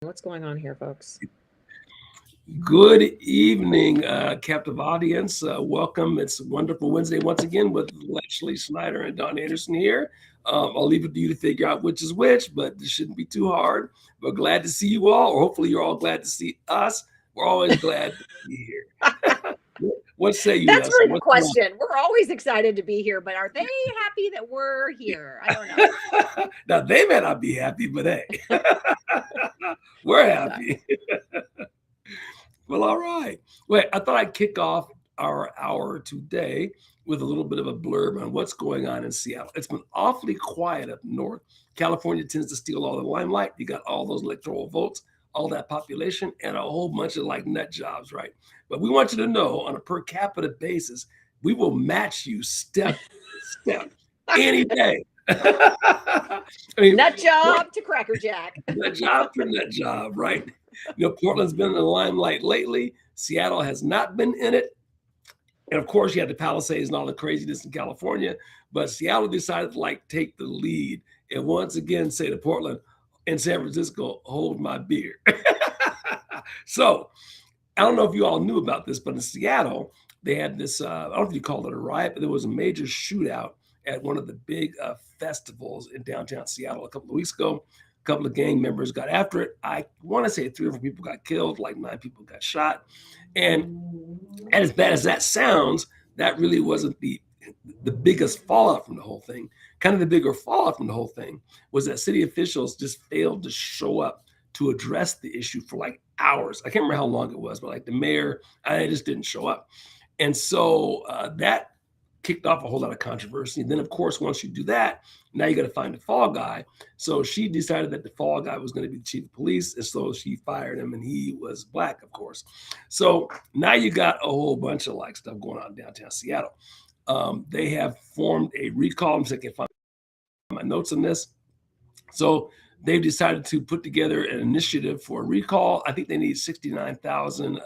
What's going on here, folks? Good evening, captive audience. Welcome. It's a wonderful Wednesday once again with Leslie Snyder and Don Anderson here. I'll leave it to you to figure out which is which, but this shouldn't be too hard. We're glad to see you all, or hopefully you're all glad to see us. We're always glad to be here. What say you, That's Leslie? really the What's going question. We're always excited to be here, but are they happy that we're here? I don't know. on? Now, they may not be happy, but hey, we're Exactly. happy. Well, all right. Wait, I thought I'd kick off our hour today with a little bit of a blurb on what's going on in Seattle. It's been awfully quiet up north. California tends to steal all the limelight. You got all those electoral votes, all that population, and a whole bunch of like nut jobs, right? But we want you to know on a per capita basis, we will match you step for step any day. I mean, Nut job to Cracker Jack. nut job for nut job, right? Portland's been in the limelight lately. Seattle has not been in it. And of course, you had the Palisades and all the craziness in California. But Seattle decided to like take the lead and once again say to Portland and San Francisco, hold my beer. So I don't know if you all knew about this, but in Seattle, they had this, I don't know if you call it a riot, but there was a major shootout at one of the big festivals in downtown Seattle a couple of weeks ago. A couple of gang members got after it. I want to say 3 or 4 people got killed, like 9 people got shot. And as bad as that sounds, that really wasn't the biggest fallout from the whole thing. Kind of the bigger fallout from the whole thing was that city officials just failed to show up to address the issue for like hours. I can't remember how long it was, but like the mayor, I just didn't show up. And so that kicked off a whole lot of controversy. And then, of course, once you do that, now you got to find the fall guy. So she decided that the fall guy was going to be the chief of police. And so she fired him, and he was black, of course. So now you got a whole bunch of like stuff going on in downtown Seattle. They have formed a recall. I'm saying I can find my notes on this. So they've decided to put together an initiative for a recall. I think they need 69,000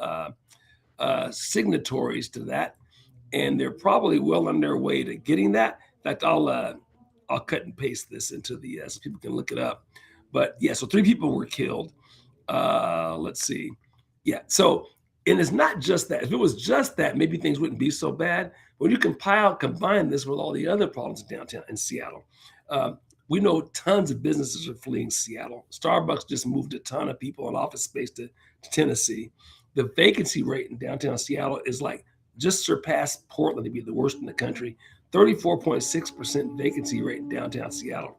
signatories to that, and they're probably well on their way to getting that. In fact, I'll cut and paste this into the so people can look it up. But yeah, so 3 people were killed. Let's see. Yeah, so and it's not just that. If it was just that, maybe things wouldn't be so bad. When you combine this with all the other problems in downtown in Seattle, we know tons of businesses are fleeing Seattle. Starbucks just moved a ton of people in office space to Tennessee. The vacancy rate in downtown Seattle is like just surpassed Portland to be the worst in the country. 34.6% vacancy rate in downtown Seattle.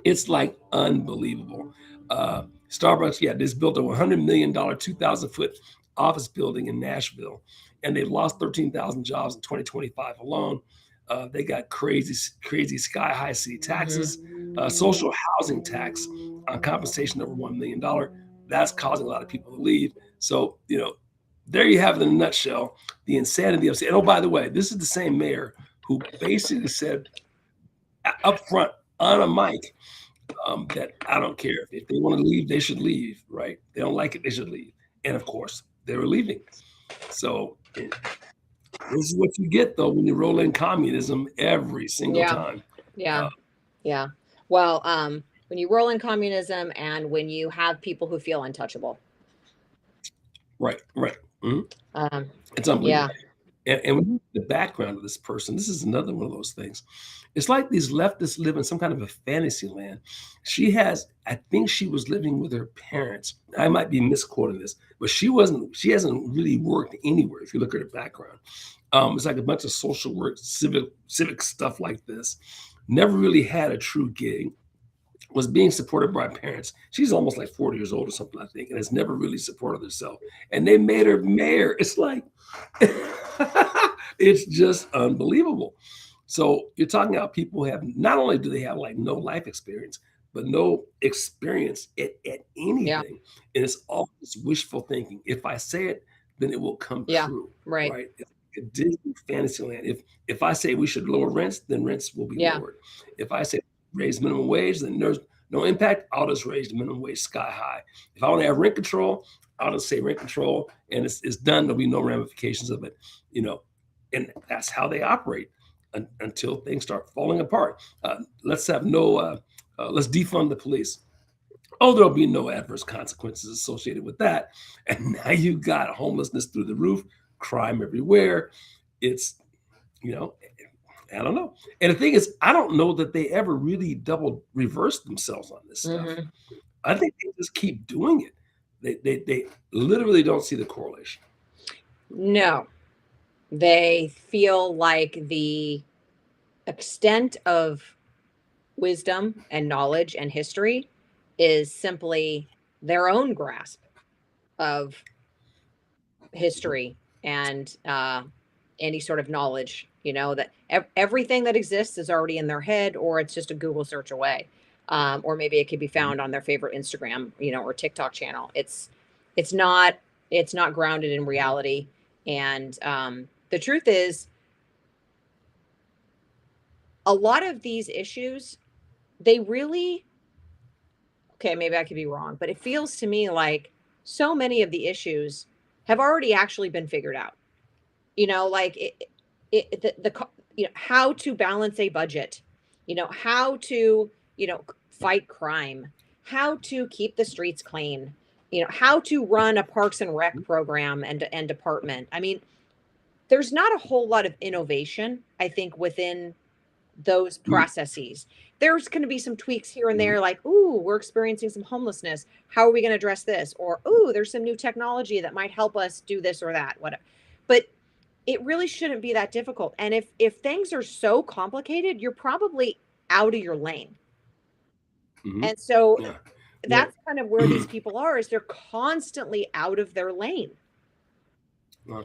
It's like unbelievable. Starbucks, yeah, just built a $100 million, 2,000-foot office building in Nashville, and they've lost 13,000 jobs in 2025 alone. They got crazy sky high city taxes, social housing tax on compensation over $1 million. That's causing a lot of people to leave. So, there you have it in a nutshell, the insanity of, and oh, by the way, this is the same mayor who basically said up front on a mic that I don't care. If they want to leave, they should leave, right? They don't like it, they should leave. And of course, they were leaving. So this is what you get, though, when you roll in communism every single Yeah. time. Yeah. Uh, Yeah. Well, when you roll in communism and when you have people who feel untouchable. right. Mhm. Um, It's unbelievable. yeah. And when you the background of this person, this is another one of those things. It's like these leftists live in some kind of a fantasy land. I think she was living with her parents. I might be misquoting this, but she hasn't really worked anywhere if you look at her background. It's like a bunch of social work, civic stuff like this. Never really had a true gig, was being supported by parents. She's almost like 40 years old or something, I think, and has never really supported herself. And they made her mayor. It's like, it's just unbelievable. So you're talking about people who have, not only do they have like no life experience, but no experience at Yeah. anything. And it's all this wishful thinking. If I say it, then it will come Yeah. true, Right. right? It's like a Disney fantasy land. If I say we should lower rents, then rents will be Yeah. lowered. If I say raise minimum wage, then there's no impact. I'll just raise the minimum wage sky high. If I want to have rent control, I'll just say rent control, and it's done. There'll be no ramifications of it, you know. And that's how they operate until things start falling apart. Let's have no. Let's defund the police. Oh, there'll be no adverse consequences associated with that. And now you've got homelessness through the roof, crime everywhere. It's, you know, I don't know. And the thing is, I don't know that they ever really double reverse themselves on this stuff. Mhm. I think they just keep doing it. They literally don't see the correlation. No, they feel like the extent of wisdom and knowledge and history is simply their own grasp of history and any sort of knowledge, that everything that exists is already in their head, or it's just a Google search away. Or maybe it could be Mhm. found on their favorite Instagram, or TikTok channel. It's not it's not grounded in reality. And the truth is, a lot of these issues, they really, okay, maybe I could be wrong, but it feels to me like so many of the issues have already actually been figured out. Like how to balance a budget, how to, fight crime, how to keep the streets clean, how to run a parks and rec program and department. I mean, there's not a whole lot of innovation, I think, within those Mhm. processes. There's going to be some tweaks here and Mhm. there, like, ooh, we're experiencing some homelessness. How are we going to address this? Or, ooh, there's some new technology that might help us do this or that. Whatever. But it really shouldn't be that difficult. And if things are so complicated, you're probably out of your lane. Mhm. And so Yeah. Yeah. that's kind of where these people are, is they're constantly out of their lane. Uh,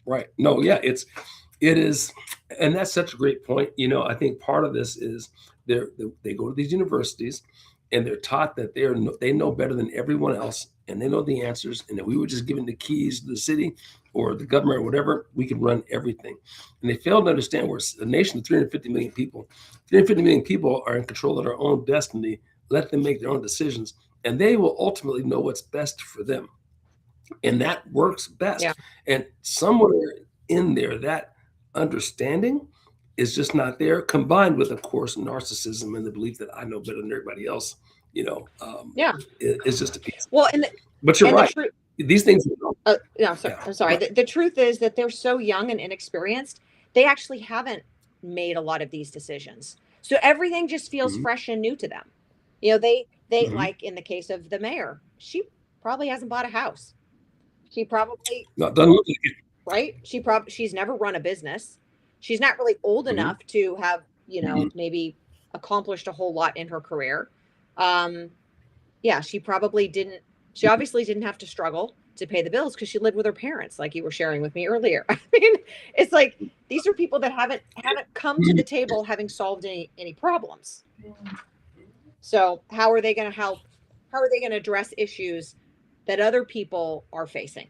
right. No, yeah, it is, and that's such a great point. I think part of this is they go to these universities and they're taught that they know better than everyone else and they know the answers, and that we were just given the keys to the city or the government or whatever, we can run everything. And they fail to understand we're a nation of 350 million people. 350 million people are in control of their own destiny. Let them make their own decisions, and they will ultimately know what's best for them, and that works Yeah. best. And somewhere in there, that understanding is just not there, combined with, of course, narcissism and the belief that I know better than everybody else. Yeah. It's just a piece. Well, and But you're the right; truth, these things. no, sorry, Yeah, I'm sorry. right. The truth is that they're so young and inexperienced, they actually haven't made a lot of these decisions. So everything just feels Hmm. fresh and new to them. They Hmm. like in the case of the mayor, she probably hasn't bought a house. She probably, No, it doesn't look like it. right? She's never run a business. She's not really old Hmm. enough to have, Hmm. maybe accomplished a whole lot in her career. Um, yeah, she obviously didn't have to struggle to pay the bills because she lived with her parents, like you were sharing with me earlier. I mean, it's like these are people that haven't come to the table having solved any problems. So how are they going to help? How are they going to address issues that other people are facing?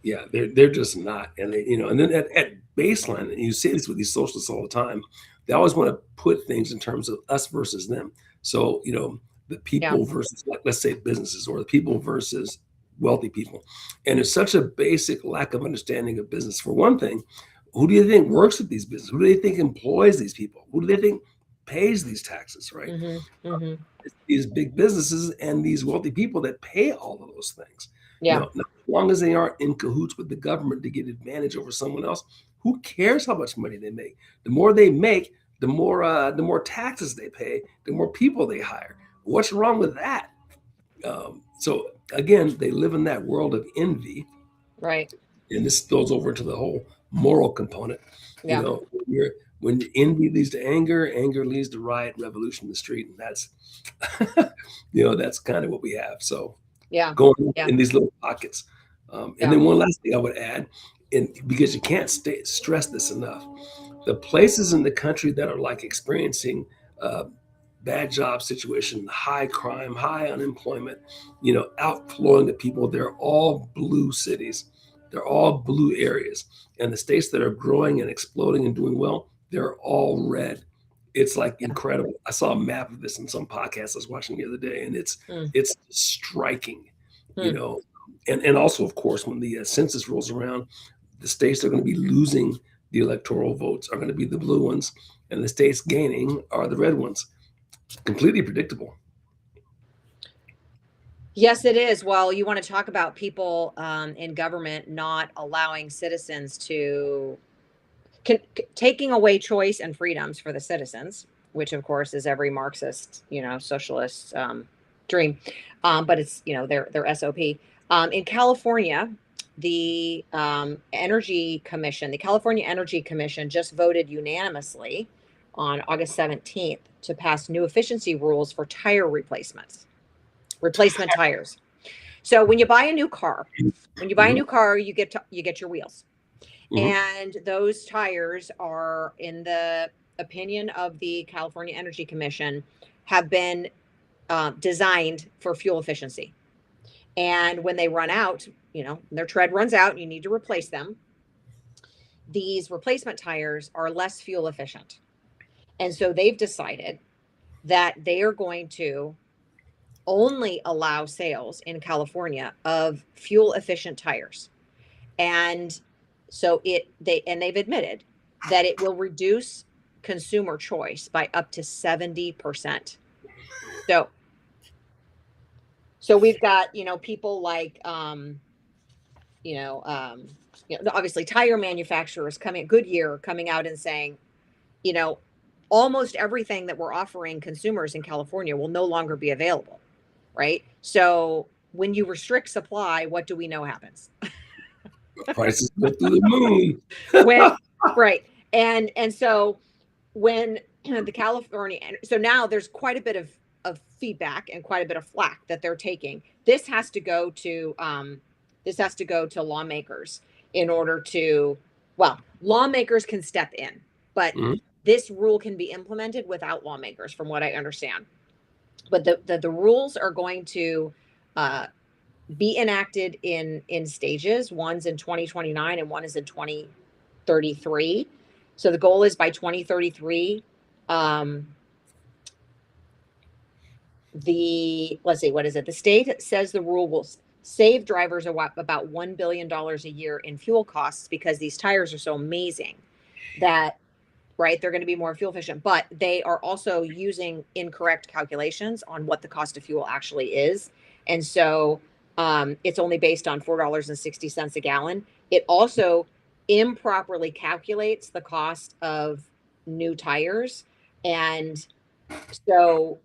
Yeah, they're just not, and and then at baseline, and you see this with these socialists all the time. They always want to put things in terms of us versus them. So the Yeah. people versus, like, let's say, businesses, or the people versus wealthy people, and there's such a basic lack of understanding of business. For one thing, who do you think works at these businesses? Who do they think employs these people? Who do they think pays these taxes? Right? Hmm. Hmm. It's these big businesses and these wealthy people that pay all of those things. Yeah. Now, as long as they aren't in cahoots with the government to get advantage over someone else, who cares how much money they make? The more they make, the more taxes they pay, the more people they hire. What's wrong with that? So again, they live in that world of envy, Right. and this spills over into the whole moral component. Yeah. When envy leads to anger, anger leads to riot, revolution in the street, and that's that's kind of what we have. So Yeah. going Yeah. in these little pockets. And Yeah. then one last thing I would add, and because you can't stress this enough, the places in the country that are like experiencing uh, bad job situation, high crime, high unemployment, outflowing of people, they're all blue cities. They're all blue areas. And the states that are growing and exploding and doing well, they're all red. It's like Yeah. incredible. I saw a map of this in some podcast I was watching the other day, and it's Mm. it's striking, you Mm. know. And also, of course, when the census rolls around, the states that are going to be losing the electoral votes are going to be the blue ones, and the states gaining are the red ones. Completely predictable. Yes, it is. Well, you want to talk about people in government not allowing citizens to taking away choice and freedoms for the citizens, which of course is every Marxist, socialist dream. But it's their SOP. In California, the California Energy Commission, just voted unanimously on August 17th to pass new efficiency rules for tire replacement tires. So when you buy a new car, Mhm, you get your wheels. mhm. And those tires are, in the opinion of the California Energy Commission, have been designed for fuel efficiency. And when they run out, their tread runs out, and you need to replace them. These replacement tires are less fuel efficient. And so they've decided that they are going to only allow sales in California of fuel efficient tires. And so they've admitted that it will reduce consumer choice by up to 70%. So we've got, people like you know, um, obviously tire manufacturers Goodyear coming out and saying, you know, almost everything that we're offering consumers in California will no longer be available, right? So when you restrict supply, what do we know happens? Prices go through the moon. When right. And so when the California, so now there's quite a bit of feedback and quite a bit of flack that they're taking. This has to go to lawmakers in order to, well, lawmakers can step in, but Mhm. this rule can be implemented without lawmakers, from what I understand. But the rules are going to uh, be enacted in stages. One's in 2029 and one is in 2033. So the goal is by 2033, um, the let's see, what is it? The state says the rule will save drivers about $1 billion a year in fuel costs, because these tires are so amazing that, right, they're going to be more fuel efficient. But they are also using incorrect calculations on what the cost of fuel actually is, and so it's only based on $4.60 a gallon. It also improperly calculates the cost of new tires. And so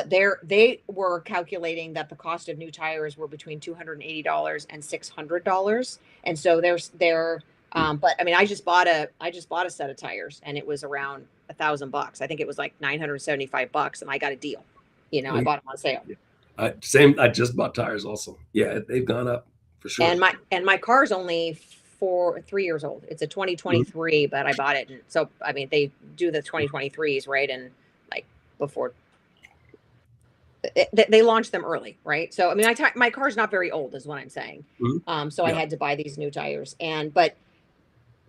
they were calculating that the cost of new tires were between $280 and $600. And so but I mean, I just bought a set of tires, and it was around $1,000. I think it was like $975, and I got a deal. I Oh, bought them on sale. yeah. Same. I just bought tires also. Yeah, they've gone up for And sure. my car's only 3 years old. It's a Mhm. 2023, but I bought it. And so, I mean, they do the 2023s, right? And like before they launched them early, right? So I mean, my car's not very old, is what I'm saying. Mhm. So I Yeah. had to buy these new tires, but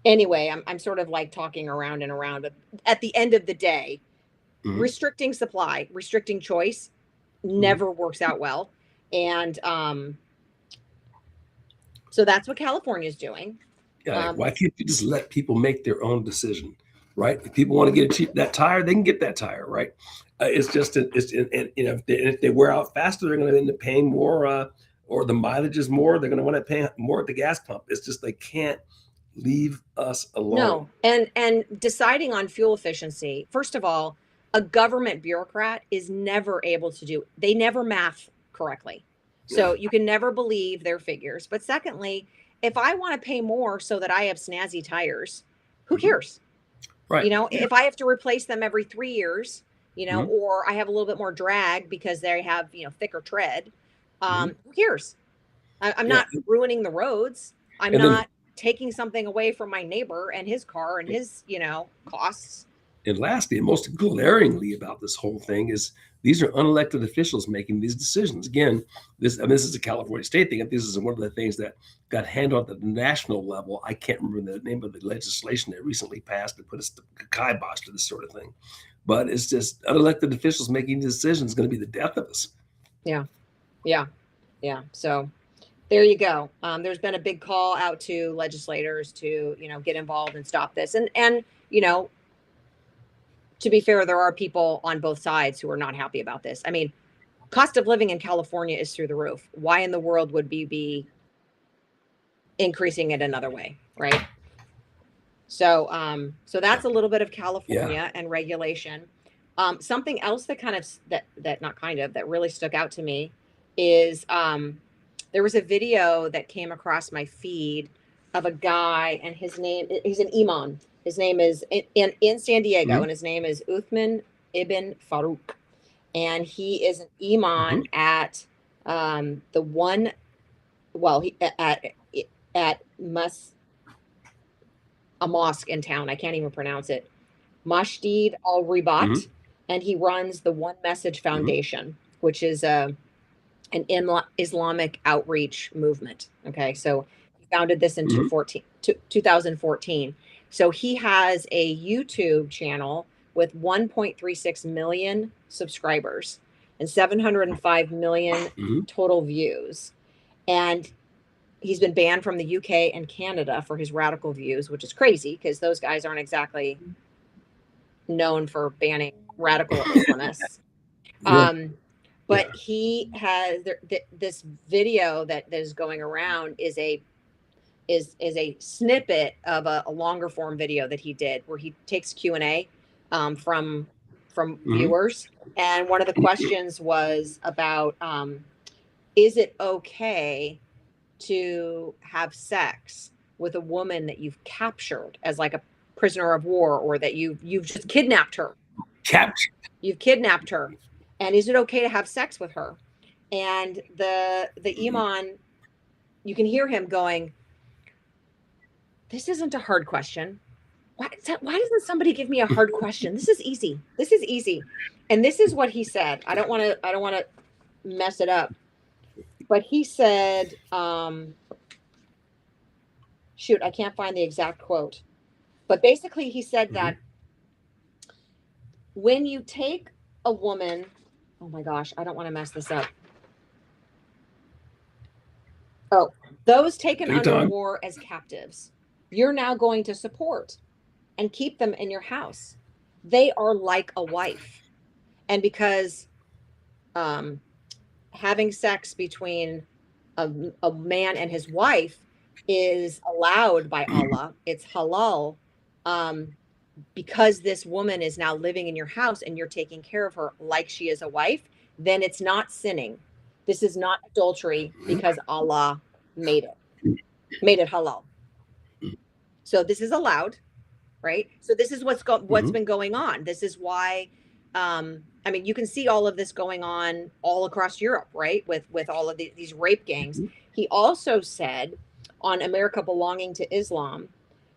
anyway, I'm sort of like talking around and around. But at the end of the day, Mhm. restricting supply, restricting choice, Mhm. never works out well. And so that's what California is doing. Yeah, like, Um, why can't you just let people make their own decision, right? If people want to get a cheap that tire, they can get that tire, right? It's just and, if they wear out faster, they're going to end up paying more, or the mileage is more. They're going to want to pay more at the gas pump. It's just they can't leave us alone. no, and deciding on fuel efficiency. First of all, a government bureaucrat is never able to do. They never math correctly, Yeah. so you can never believe their figures. But secondly, if I want to pay more so that I have snazzy tires, who Mhm. cares? Right. Yeah. If I have to replace them every 3 years, Mhm. or I have a little bit more drag because they have thicker tread, Mhm. who cares? I'm Yeah. not ruining the roads. I'm And then not taking something away from my neighbor and his car and his, costs. And lastly, and most glaringly about this whole thing is these are unelected officials making these decisions. Again, this is a California state thing. This is one of the things that got handled at the national level. I can't remember the name of the legislation that recently passed to put a kibosh to this sort of thing. But it's just unelected officials making decisions is going to be the death of us. Yeah, yeah, yeah. So there you go. There's been a big call out to legislators to, get involved and stop this. And to be fair, there are people on both sides who are not happy about this. I mean, cost of living in California is through the roof. Why in the world would we be increasing it another way, right? So, so that's a little bit of California and regulation. Something else that kind of that really stuck out to me is there was a video that came across my feed of a guy, and he's an imam. His name is in San Diego, and his name is Uthman Ibn Farouk, and he is an imam at the one, well, he at a mosque in town. I can't even pronounce it. Masjid Al Ribat, and he runs the One Message Foundation, which is an Islamic outreach movement. Okay, so he founded this in 2014. So he has a YouTube channel with 1.36 million subscribers and 705 million total views. And he's been banned from the UK and Canada for his radical views, which is crazy because those guys aren't exactly known for banning radical Islamists. But he has this video that is going around is a snippet of a longer form video that he did where he takes Q&A from viewers, and one of the questions was about is it okay to have sex with a woman that you've captured as like a prisoner of war, or that you've just kidnapped her? You've kidnapped her, and is it okay to have sex with her? And the imam, you can hear him going, "This isn't a hard question. Why doesn't somebody give me a hard question? This is easy. This is easy." And this is what he said. I don't want to mess it up. But he said, shoot, I can't find the exact quote. But basically he said that when you take a woman, oh my gosh, I don't want to mess this up. Oh, those taken under war as captives, you're now going to support and keep them in your house. They are like a wife. And because having sex between a man and his wife is allowed by Allah, it's halal, because this woman is now living in your house and you're taking care of her like she is a wife, then it's not sinning. This is not adultery because Allah made it halal. So this is allowed, right? So this is what's been going on. This is why, I mean, you can see all of this going on all across Europe, right? With all of these rape gangs. He also said on America Belonging to Islam,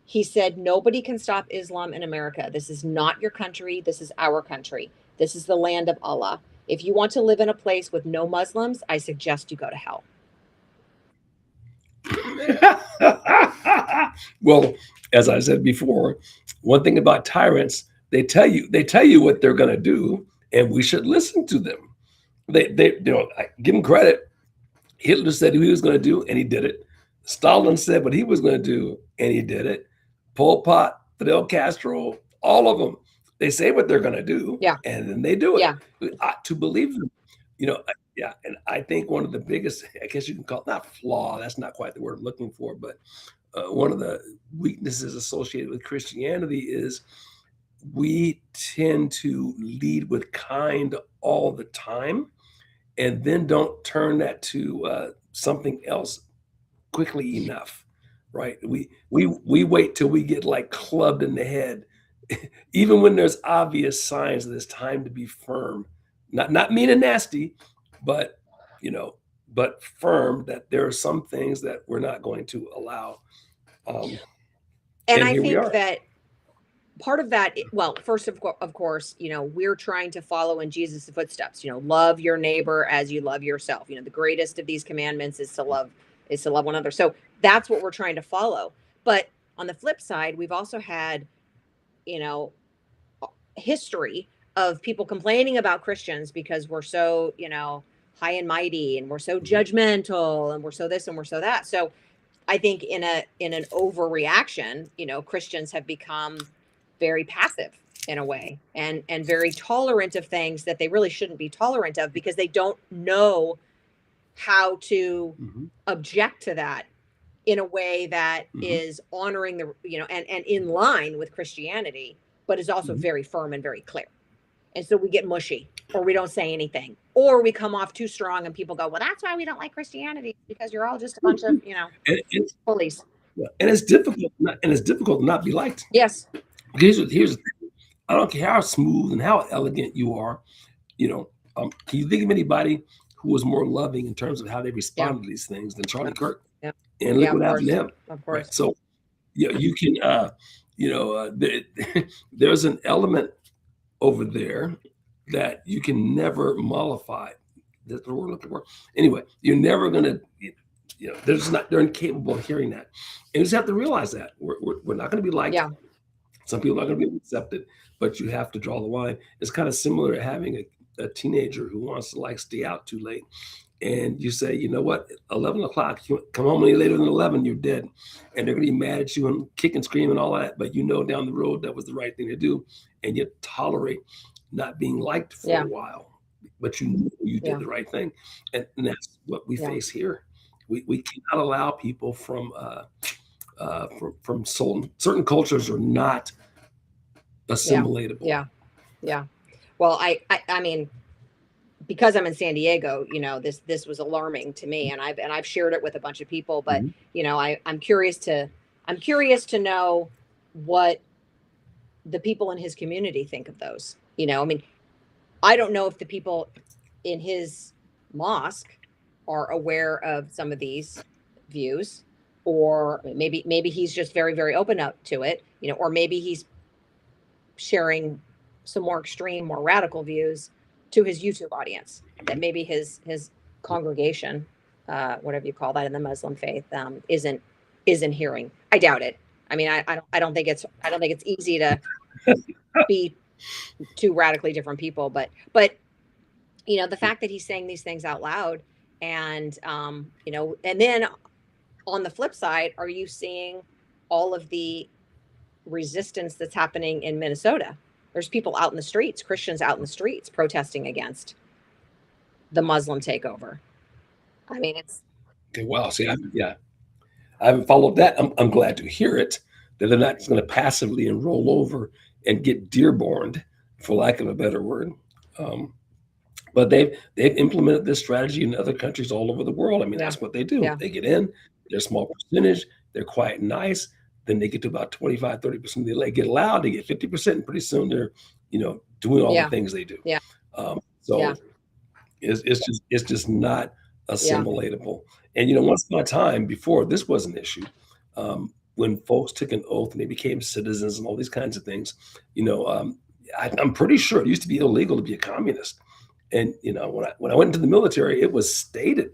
he said, nobody can stop Islam in America. This is not your country. This is our country. This is the land of Allah. If you want to live in a place with no Muslims, I suggest you go to hell. Well, as I said before, one thing about tyrants, they tell you what they're going to do, and we should listen to them. They I give them credit. Hitler said he was going to do, and he did it. Stalin said what he was going to do, and he did it. Pol Pot, Fidel Castro, all of them, they say what they're going to do, and then they do it. To believe them, and I think one of the biggest, I guess you can call it, not flaw, that's not quite the word I'm looking for, but one of the weaknesses associated with Christianity is we tend to lead with kind all the time, and then don't turn that to something else quickly enough, right? We wait till we get like clubbed in the head, even when there's obvious signs that it's time to be firm, not mean and nasty, but but firm, that there are some things that we're not going to allow. And I think that part of that, well, first of course, we're trying to follow in Jesus' footsteps. Love your neighbor as you love yourself. The greatest of these commandments is to love one another. So that's what we're trying to follow. But on the flip side, we've also had, history of people complaining about Christians because we're so, high and mighty, and we're so judgmental, and we're so this and we're so that. So I think in an overreaction, Christians have become very passive, in a way, and very tolerant of things that they really shouldn't be tolerant of because they don't know how to Mhm. object to that in a way that Mhm. is honoring and in line with Christianity, but is also Mhm. very firm and very clear. And so we get mushy or we don't say anything or we come off too strong and people go, well, that's why we don't like Christianity because you're all just a bunch of, And it's bullies. yeah, and it's difficult not and it's difficult to not be liked. Yes. Here's the thing. I don't care how smooth and how elegant you are, you know, can you think of anybody who was more loving in terms of how they Yeah. responded to these things than Yeah. Charlie Kirk? Yeah. And look Yeah. what Of happened to course. him, Of right? course. So, yeah, you can, there's an element over there that you can never mollify. That's the word I'm looking for. Anyway, you're never gonna, they're incapable of hearing that. And you just have to realize that we're not gonna be liked. Yeah. Some people are not gonna be accepted, but you have to draw the line. It's kind of similar to having a teenager who wants to like stay out too late. And you say, you know what, 11 o'clock, you come home any later than 11, you're dead. And they're gonna be mad at you and kick and scream and all that, but you know down the road that was the right thing to do. And you tolerate not being liked for Yeah. a while, but you knew you did Yeah. the right thing. And that's what we Yeah. face here. We cannot allow people from certain cultures are not assimilatable. Yeah. Yeah. Well, I mean, because I'm in San Diego, this was alarming to me, and I've shared it with a bunch of people. But Mhm. I'm curious to know what the people in his community think of those. I mean, I don't know if the people in his mosque are aware of some of these views, or maybe he's just very very open up to it, or maybe he's sharing some more extreme, more radical views to his YouTube audience that maybe his congregation, whatever you call that in the Muslim faith, isn't hearing. I doubt it. I mean, I don't think it's easy to be two radically different people, but the fact that he's saying these things out loud, and and then on the flip side, are you seeing all of the resistance that's happening in Minnesota? There's people out in the streets, Christians out in the streets protesting against the Muslim takeover. I mean, it's Okay, wow. See, I haven't followed that. I'm glad to hear it that they're not going to passively and roll over and get Dearborned, for lack of a better word. Um, but they've implemented this strategy in other countries all over the world. I mean, yeah, that's what they do. yeah, They get in, they're a small percentage, they're quiet and nice. Then they get to about 25, 30%. They get loud, they get 50%, and pretty soon they're, doing all the yeah, things they do. yeah, yeah, So it's just not yeah, assimilatable. And once upon a time before this was an issue, when folks took an oath and they became citizens and all these kinds of things, I'm pretty sure it used to be illegal to be a communist. And when I went into the military, it was stated.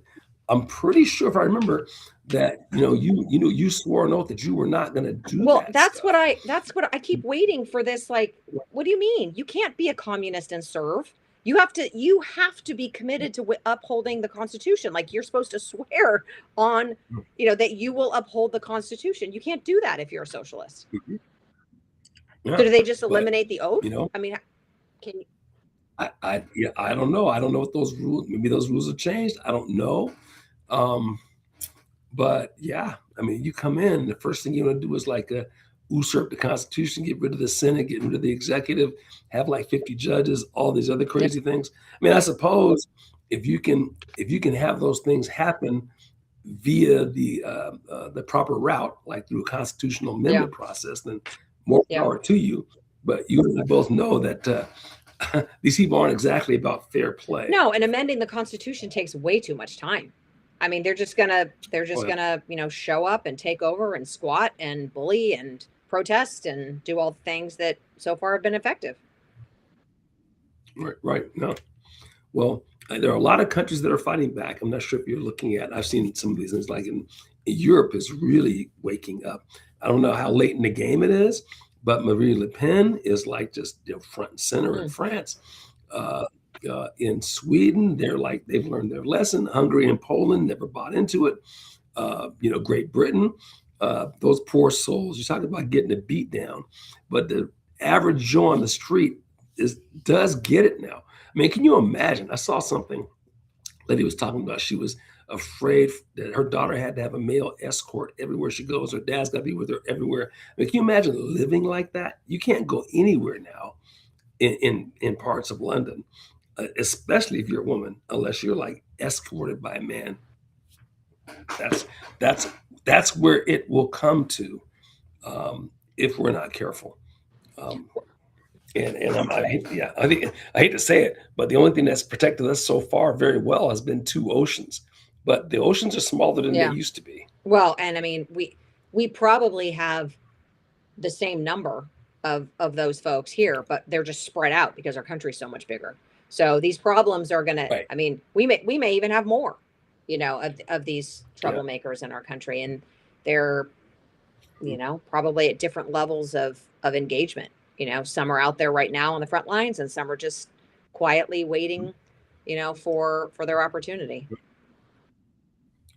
I'm pretty sure if I remember that you swore an oath that you were not going to do well, that that's what stuff. I keep waiting for this. Like, what do you mean you can't be a communist and serve? You have to be committed to upholding the Constitution. Like, you're supposed to swear on that you will uphold the Constitution. You can't do that if you're a socialist. Mhm. So Yeah, do they just but eliminate the oath? you know, I mean, can you? I don't know. I don't know what those rules. Maybe those rules have changed. I don't know. Um, but yeah, I mean, you come in, the first thing you want to do is like usurp the Constitution, get rid of the Senate, get rid of the executive, have like 50 judges, all these other Yeah, crazy things. I mean, I suppose if you can have those things happen via the proper route, like through a constitutional yeah, amendment process, then more yeah. power to you. But you and I both know that these people aren't exactly about fair play. No, and amending the Constitution takes way too much time. I mean, they're Oh, just yeah. gonna, show up and take over and squat and bully and protest and do all the things that so far have been effective. Right, right. No. Well, there are a lot of countries that are fighting back. I'm not sure if you're looking at. I've seen some of these things, like in Europe, is really waking up. I don't know how late in the game it is, but Marie Le Pen is like just front and center in Mm, France. Uh, in Sweden, they've learned their lesson. Hungary and Poland never bought into it. Great Britain, those poor souls. You talk about getting a beat down, but average Joe on the street does get it now. I mean, can you imagine? I saw something. Lady was talking about she was afraid that her daughter had to have a male escort everywhere she goes. Her dad's got to be with her everywhere. I mean, can you imagine living like that? You can't go anywhere now in parts of London, especially if you're a woman, unless you're like escorted by a man. That's that's that's where it will come to if we're not careful. Um, and yeah, I hate to say it, but the only thing that's protected us so far very well has been two oceans, but the oceans are smaller than they Yeah. used to be. Well, and I mean, we probably have the same number of those folks here, but they're just spread out because our country's so much bigger. So these problems are gonna, Right. I mean, we may even have more, of these Yeah. troublemakers in our country, and they're, probably at different levels of engagement. Some are out there right now on the front lines, and some are just quietly waiting, for their opportunity.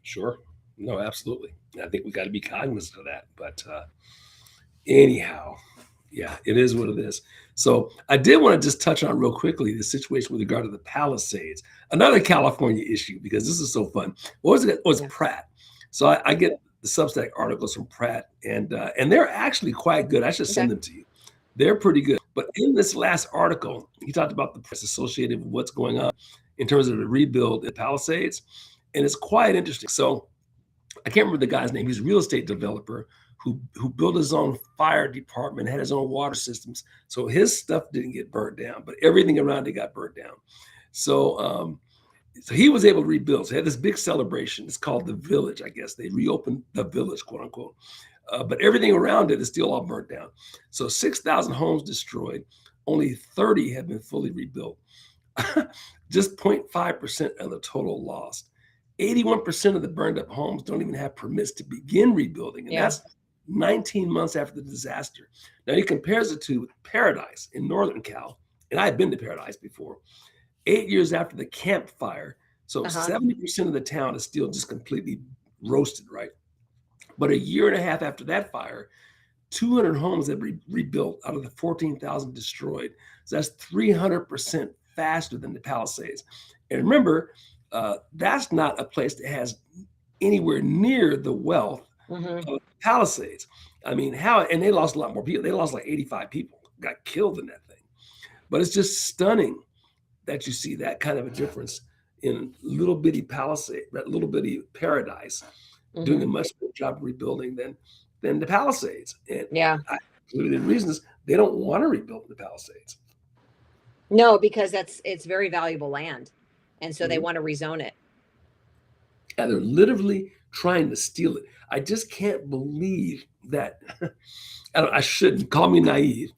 Sure. No, absolutely. I think we got to be cognizant of that. But anyhow, yeah, it is what it is. So I did want to just touch on real quickly the situation with regard to the Palisades, another California issue, because this is so fun. What was it? It was Yeah. Pratt. So I get the Substack articles from Pratt, and they're actually quite good. I should Okay. send them to you. They're pretty good. But in this last article, he talked about the press associated with what's going on in terms of the rebuild at Palisades, and it's quite interesting. So I can't remember the guy's name. He's a real estate developer who built his own fire department, had his own water systems. So his stuff didn't get burnt down, but everything around it got burnt down. So he was able to rebuild. So he had this big celebration. It's called the Village, I guess. They reopened the Village, quote unquote. But everything around it is still all burnt down. So 6,000 homes destroyed. Only 30 have been fully rebuilt. Just 0.5% of the total lost. 81% of the burned up homes don't even have permits to begin rebuilding. And Yeah. that's 19 months after the disaster. Now he compares it to Paradise in Northern Cal. And I've been to Paradise before. 8 years after the Camp Fire. So Uh-huh. 70% of the town is still just completely roasted, right? But a year and a half after that fire, 200 homes have rebuilt out of the 14,000 destroyed. So that's 300% faster than the Palisades. And remember, that's not a place that has anywhere near the wealth Hmm. of the Palisades. I mean, and they lost a lot more people. They lost like 85 people, got killed in that thing. But it's just stunning that you see that kind of a difference in little bitty Palisade, that little bitty Paradise, doing a Hmm. much better job of rebuilding than the Palisades. And Yeah. the reason is they don't want to rebuild the Palisades. No, because it's very valuable land, and so they Mhm. want to rezone it. And they're literally trying to steal it. I just can't believe that. I shouldn't call me naive,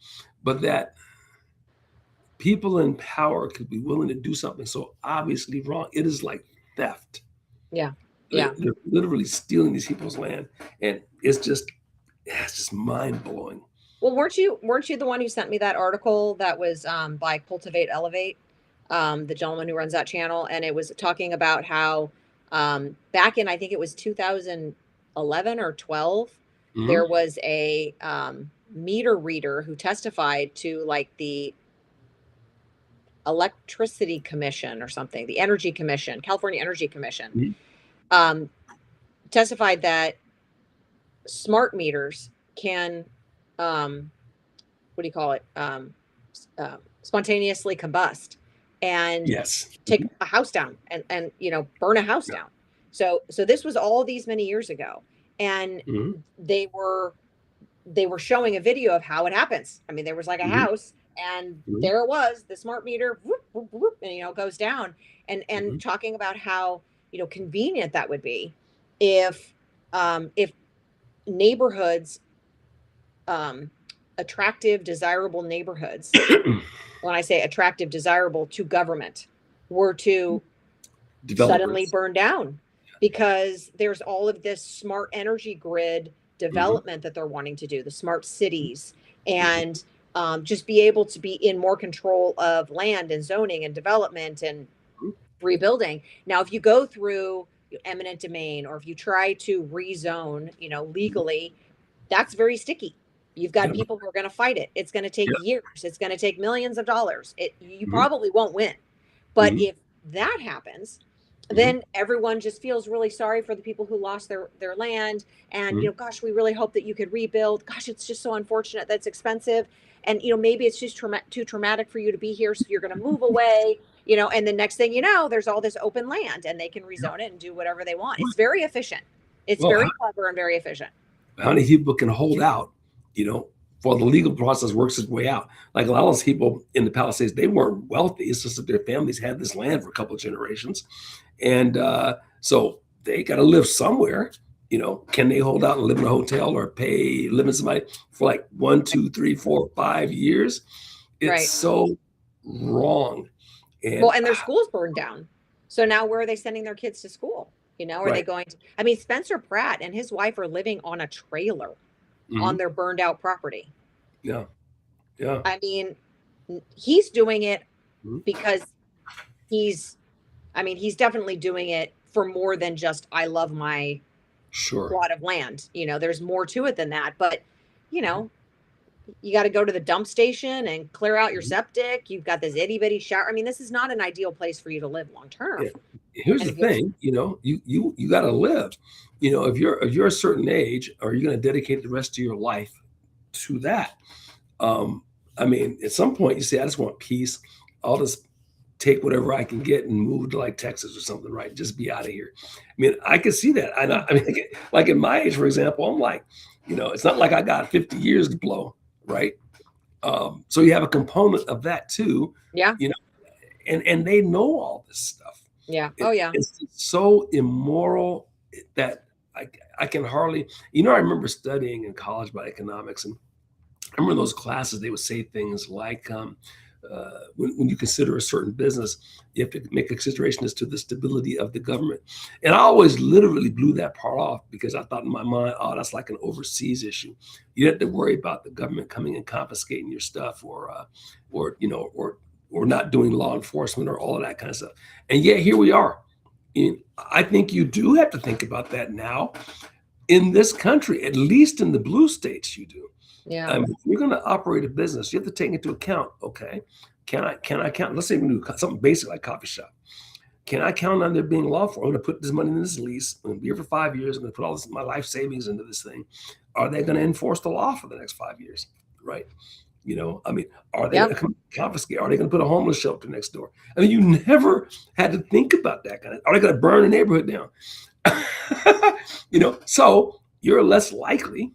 but that people in power could be willing to do something so obviously wrong. It is like theft. Yeah. They're, Yeah. they're literally stealing these people's land, and it's just mind blowing. Well, weren't you the one who sent me that article that was by Cultivate Elevate, the gentleman who runs that channel, and it was talking about how back in, I think it was 2011 or 12, there Mhm. was a meter reader who testified to like the Electricity Commission or something, the Energy Commission, California Energy Commission, Mhm. um, testified that smart meters can, um, what do you call it? Spontaneously combust and Yes. take a house down and burn a house Yeah. down. So this was all these many years ago, and Mhm. they were they were showing a video of how it happens. I mean, there was like a Mhm. house, and Mhm. there it was, the smart meter, whoop, whoop, whoop, and goes down, and Mhm. talking about how convenient that would be if neighborhoods, um, attractive, desirable neighborhoods. When I say attractive, desirable to government, were to suddenly Developers. burn down because there's all of this smart energy grid Mhm. development that they're wanting to do, the smart cities, Mhm. and just be able to be in more control of land and zoning and development and Mhm. rebuilding. Now, if you go through eminent domain or if you try to rezone, Mhm. legally, that's very sticky. You've got Yeah. people who are going to fight it. It's going to take Yeah. years. It's going to take millions of dollars. You Mhm. probably won't win. But Mhm. if that happens, Mhm. then everyone just feels really sorry for the people who lost their land. And, Mhm. gosh, we really hope that you could rebuild. Gosh, it's just so unfortunate that's expensive. And, maybe it's just too traumatic for you to be here. So you're going to move away, and the next thing you know, there's all this open land and they can Yeah. rezone it and do whatever they want. Well, It's very efficient. It's well, very clever and very efficient. how many people can hold out, you know, while the legal process works its way out? Like a lot of those people in the Palisades, they weren't wealthy. It's just that their families had this land for a couple of generations. And so they got to live somewhere. Can they hold out and live in a hotel or pay live in somebody for like 1, 2, 3, 4, 5 years? It's Right. so wrong. Well, And and their schools burned down. So now where are they sending their kids to school? Are they right. going to, I mean, Spencer Pratt and his wife are living on a trailer on Hmm. their burned out property. Yeah. Yeah. I mean, he's doing it Mhm. because he's, he's definitely doing it for more than just, I love my Sure. plot of land. There's more to it than that. But, you know, you got to go to the dump station and clear out your Mhm. septic. You've got this itty bitty shower. I mean, this is not an ideal place for you to live long term. Yeah. Here's And the if you, thing, you got to live. If you're a certain age, are you going to dedicate the rest of your life to that? Um, I mean, at some point, you say, I just want peace. I'll just take whatever I can get and move to like Texas or something, right? Just be out of here. I mean, I can see that. I mean, like at my age, for example, I'm like, it's not like I got 50 years to blow, right? So you have a component of that too, yeah, you know, and they know all this stuff. yeah. Oh, yeah. It's so immoral that I, I can hardly, I remember studying in college about economics, and I remember those classes, they would say things like, when you consider a certain business, you have to make a consideration as to the stability of the government. And I always literally blew that part off because I thought in my mind, oh, that's like an overseas issue. You have to worry about the government coming and confiscating your stuff, or not doing law enforcement or all of that kind of stuff. And yet here we are. And I think you do have to think about that now in this country, at least in the blue states, you do. Yeah. If you're going to operate a business, you have to take into account, okay, can I count? Let's say we do something basic like coffee shop. Can I count on there being lawful? I'm going to put this money in this lease. I'm going to be here for 5 years. I'm going to put all this my life savings into this thing. Are they going to enforce the law for the next 5 years? Right. I mean, are they Yeah. going to confiscate? Are they going to put a homeless shelter next door? I mean, you never had to think about that kind of. Are they going to burn the neighborhood down? So you're less likely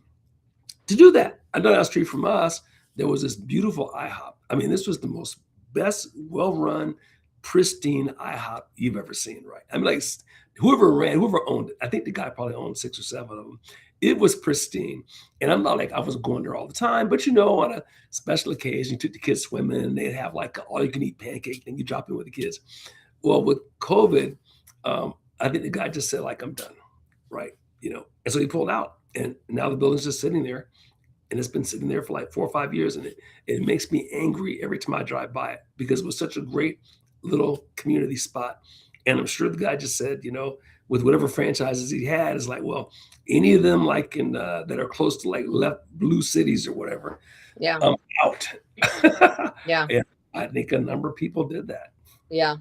to do that. I know down the street from us, there was this beautiful IHOP. I mean, this was the most best, well-run, pristine IHOP you've ever seen, right? I mean, like whoever owned it, I think the guy probably owned 6 or 7 of them. It was pristine. And I'm not like I was going there all the time, but on a special occasion, you took the kids swimming and they'd have like all you can eat pancake and you drop in with the kids. Well, with COVID, I think the guy just said, like, I'm done, right? And so he pulled out. And now the building's just sitting there, and it's been sitting there for like 4 or 5 years, and it makes me angry every time I drive by it because it was such a great little community spot. And I'm sure the guy just said, with whatever franchises he had, is like, well, any of them like in that are close to like left blue cities or whatever, Yeah. I'm out. Yeah. And I think a number of people did that. Yeah.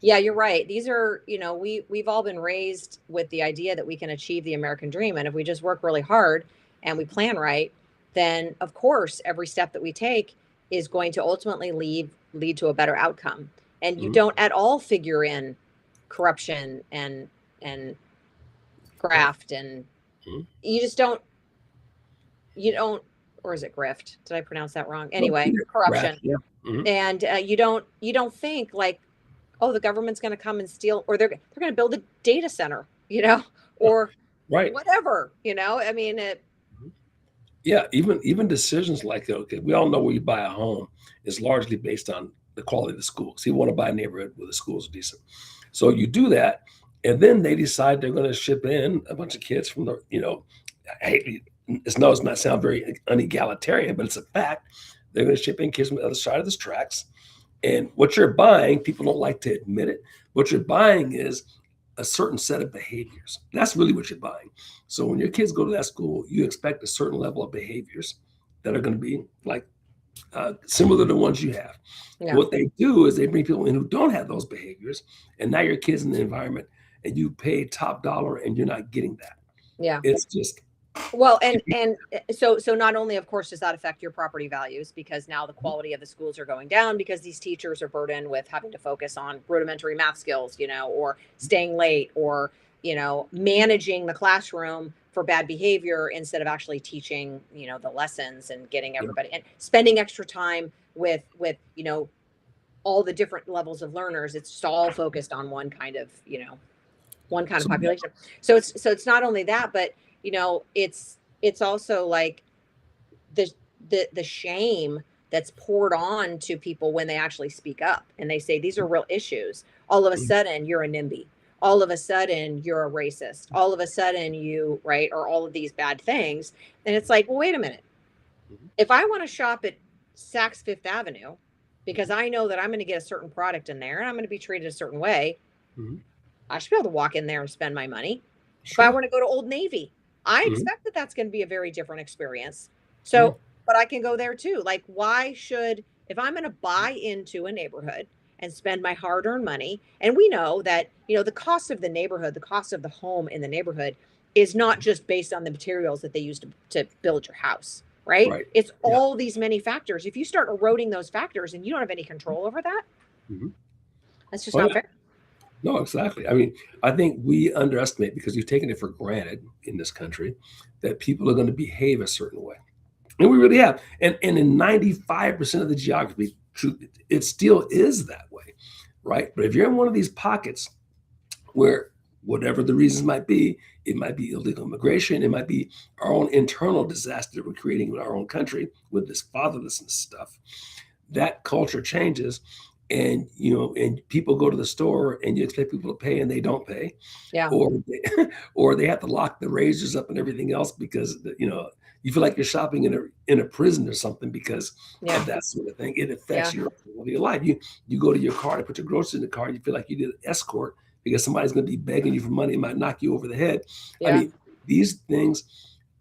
Yeah, you're right. These are, we've all been raised with the idea that we can achieve the American dream. And if we just work really hard and we plan right, then of course every step that we take is going to ultimately lead to a better outcome. And you Mhm. don't at all figure in corruption and Yeah. graft, and Mhm. you just don't, or is it grift? Did I pronounce that wrong? Well, Anyway, Peter Rash, corruption. yeah. Mhm. And you don't think like, oh, the government's going to come and steal, or they're going to build a data center, or Right. whatever, I mean, Mhm. Yeah, even decisions like, okay, we all know where you buy a home is largely based on the quality of the schools. So you want to buy a neighborhood where the schools are decent. So you do that, and then they decide they're going to ship in a bunch of kids from I hate it's not sound very unegalitarian, but it's a fact. They're going to ship in kids from the other side of the tracks. And what you're buying, people don't like to admit it. What you're buying is a certain set of behaviors. That's really what you're buying. So when your kids go to that school, you expect a certain level of behaviors, that are going to be like similar to the ones you have. Yeah. What they do is they bring people in who don't have those behaviors, and now your kids in the environment, and you pay top dollar, and you're not getting that. Yeah. It's just Well, and so not only, of course, does that affect your property values because now the quality of the schools are going down because these teachers are burdened with having to focus on rudimentary math skills, or staying late, or managing the classroom for bad behavior instead of actually teaching, the lessons and getting yeah. everybody and spending extra time with all the different levels of learners. It's just all focused on one kind of So population. So it's not only that, but it's also like the the shame that's poured on to people when they actually speak up and they say these are real issues. All of a sudden you're a NIMBY. All of a sudden you're a racist. All of a sudden you right or all of these bad things. And it's like, well, wait a minute. If I want to shop at Saks Fifth Avenue because I know that I'm going to get a certain product in there and I'm going to be treated a certain way, mhm, I should be able to walk in there and spend my money. If I sure. want to go to Old Navy, I Mhm, expect that that's going to be a very different experience. yeah. So, but I can go there too. Like, why should, if I'm going to buy into a neighborhood and spend my hard earned money, and we know that, the cost of the neighborhood, the cost of the home in the neighborhood is not just based on the materials that they use to build your house, right? Right. It's Yeah. all these many factors. If you start eroding those factors and you don't have any control over that, Mhm. that's just Oh not yeah. fair. No, exactly. I mean, I think we underestimate because we've taken it for granted in this country that people are going to behave a certain way. And we really have. And in 95% of the geography, it still is that way, right? But if you're in one of these pockets where whatever the reasons might be, it might be illegal immigration, it might be our own internal disaster that we're creating in our own country with this fatherlessness stuff, that culture changes. And and people go to the store and you expect people to pay and they don't pay, Yeah. or they, or they have to lock the razors up and everything else because you feel like you're shopping in a prison or something because Yeah. of that sort of thing. It affects Yeah. your quality of life. You go to your car to put your groceries in the car, you feel like you did an escort because somebody's going to be begging you for money, it might knock you over the head. I Yeah. mean, these things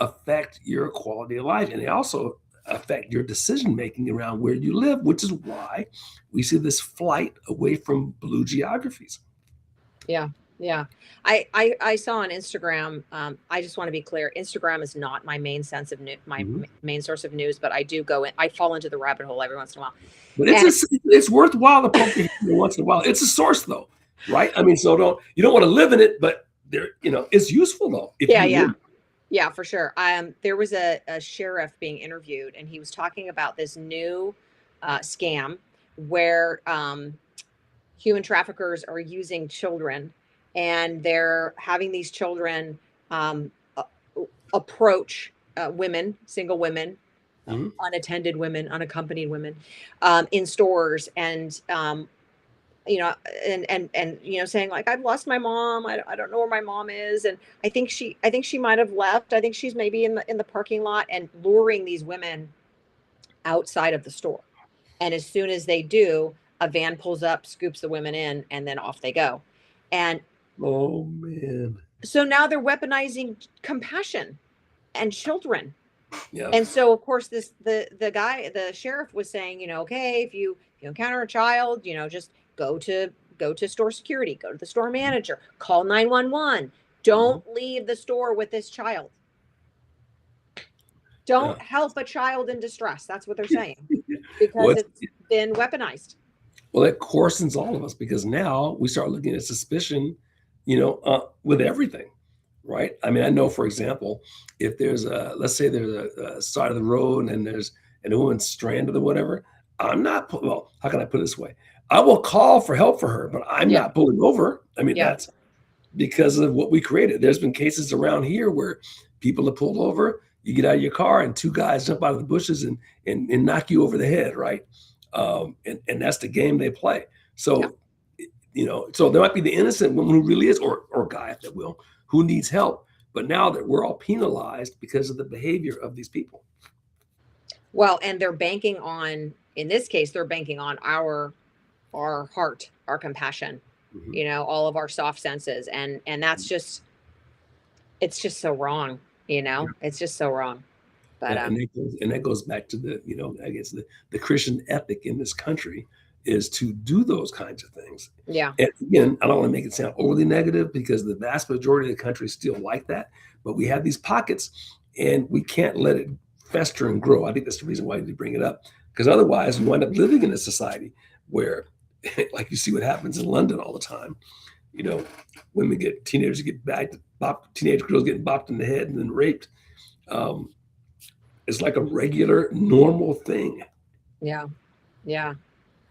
affect your quality of life, and they also affect your decision making around where you live, which is why we see this flight away from blue geographies. Yeah, yeah. I saw on Instagram. I just want to be clear. Instagram is not my main sense of new, my Mhm. main source of news, but I do go in. I fall into the rabbit hole every once in a while. But And it's worthwhile to poke your head in once in a while. It's a source though, right? I mean, so you don't want to live in it, but it's useful though if yeah, you yeah, live. yeah, for sure. There was a sheriff being interviewed, and he was talking about this new scam where human traffickers are using children, and they're having these children a- approach women, single women, Mhm. unattended women, unaccompanied women, in stores, and you know, and saying like, I've lost my mom. I don't know where my mom is, and I think she might have left. I think she's maybe in the parking lot, and luring these women outside of the store. And as soon as they do, a van pulls up, scoops the women in, and then off they go. And Oh man. so now they're weaponizing compassion and children. Yeah. And so of course the sheriff was saying, okay, if you encounter a child, just go to store security, go to the store manager, call 911. Mhm. Don't leave the store with this child. Yeah. Don't help a child in distress. That's what they're saying because Well, it's been weaponized. Well, it coarsens all of us because now we start looking at suspicion, with everything, right? I mean, I know, for example, if let's say there's a side of the road and there's a woman stranded or whatever, well, how can I put it this way? I will call for help for her, but I'm Yeah. not pulling over. I mean, Yeah. that's because of what we created. There's been cases around here where people have pulled over, you get out of your car and two guys jump out of the bushes and knock you over the head, right? And that's the game they play. Yeah. So, so there might be the innocent woman who really is, or guy, if that will, who needs help. But now that we're all penalized because of the behavior of these people. Well, and they're banking on, in this case, they're banking on our heart, our compassion, Mhm. all of our soft senses, and that's just it's just so wrong. It's just so wrong. But And that goes back to the, I guess the Christian ethic in this country is to do those kinds of things. yeah, And again, I don't want to make it sound overly negative because the vast majority of the country is still like that. But we have these pockets and we can't let it fester and grow. I think that's the reason why you bring it up. Because otherwise, you wind up living in a society where, like you see what happens in London all the time. You know, teenagers get teenage girls getting bopped in the head and then raped. Um, it's like a regular, normal thing. yeah, yeah.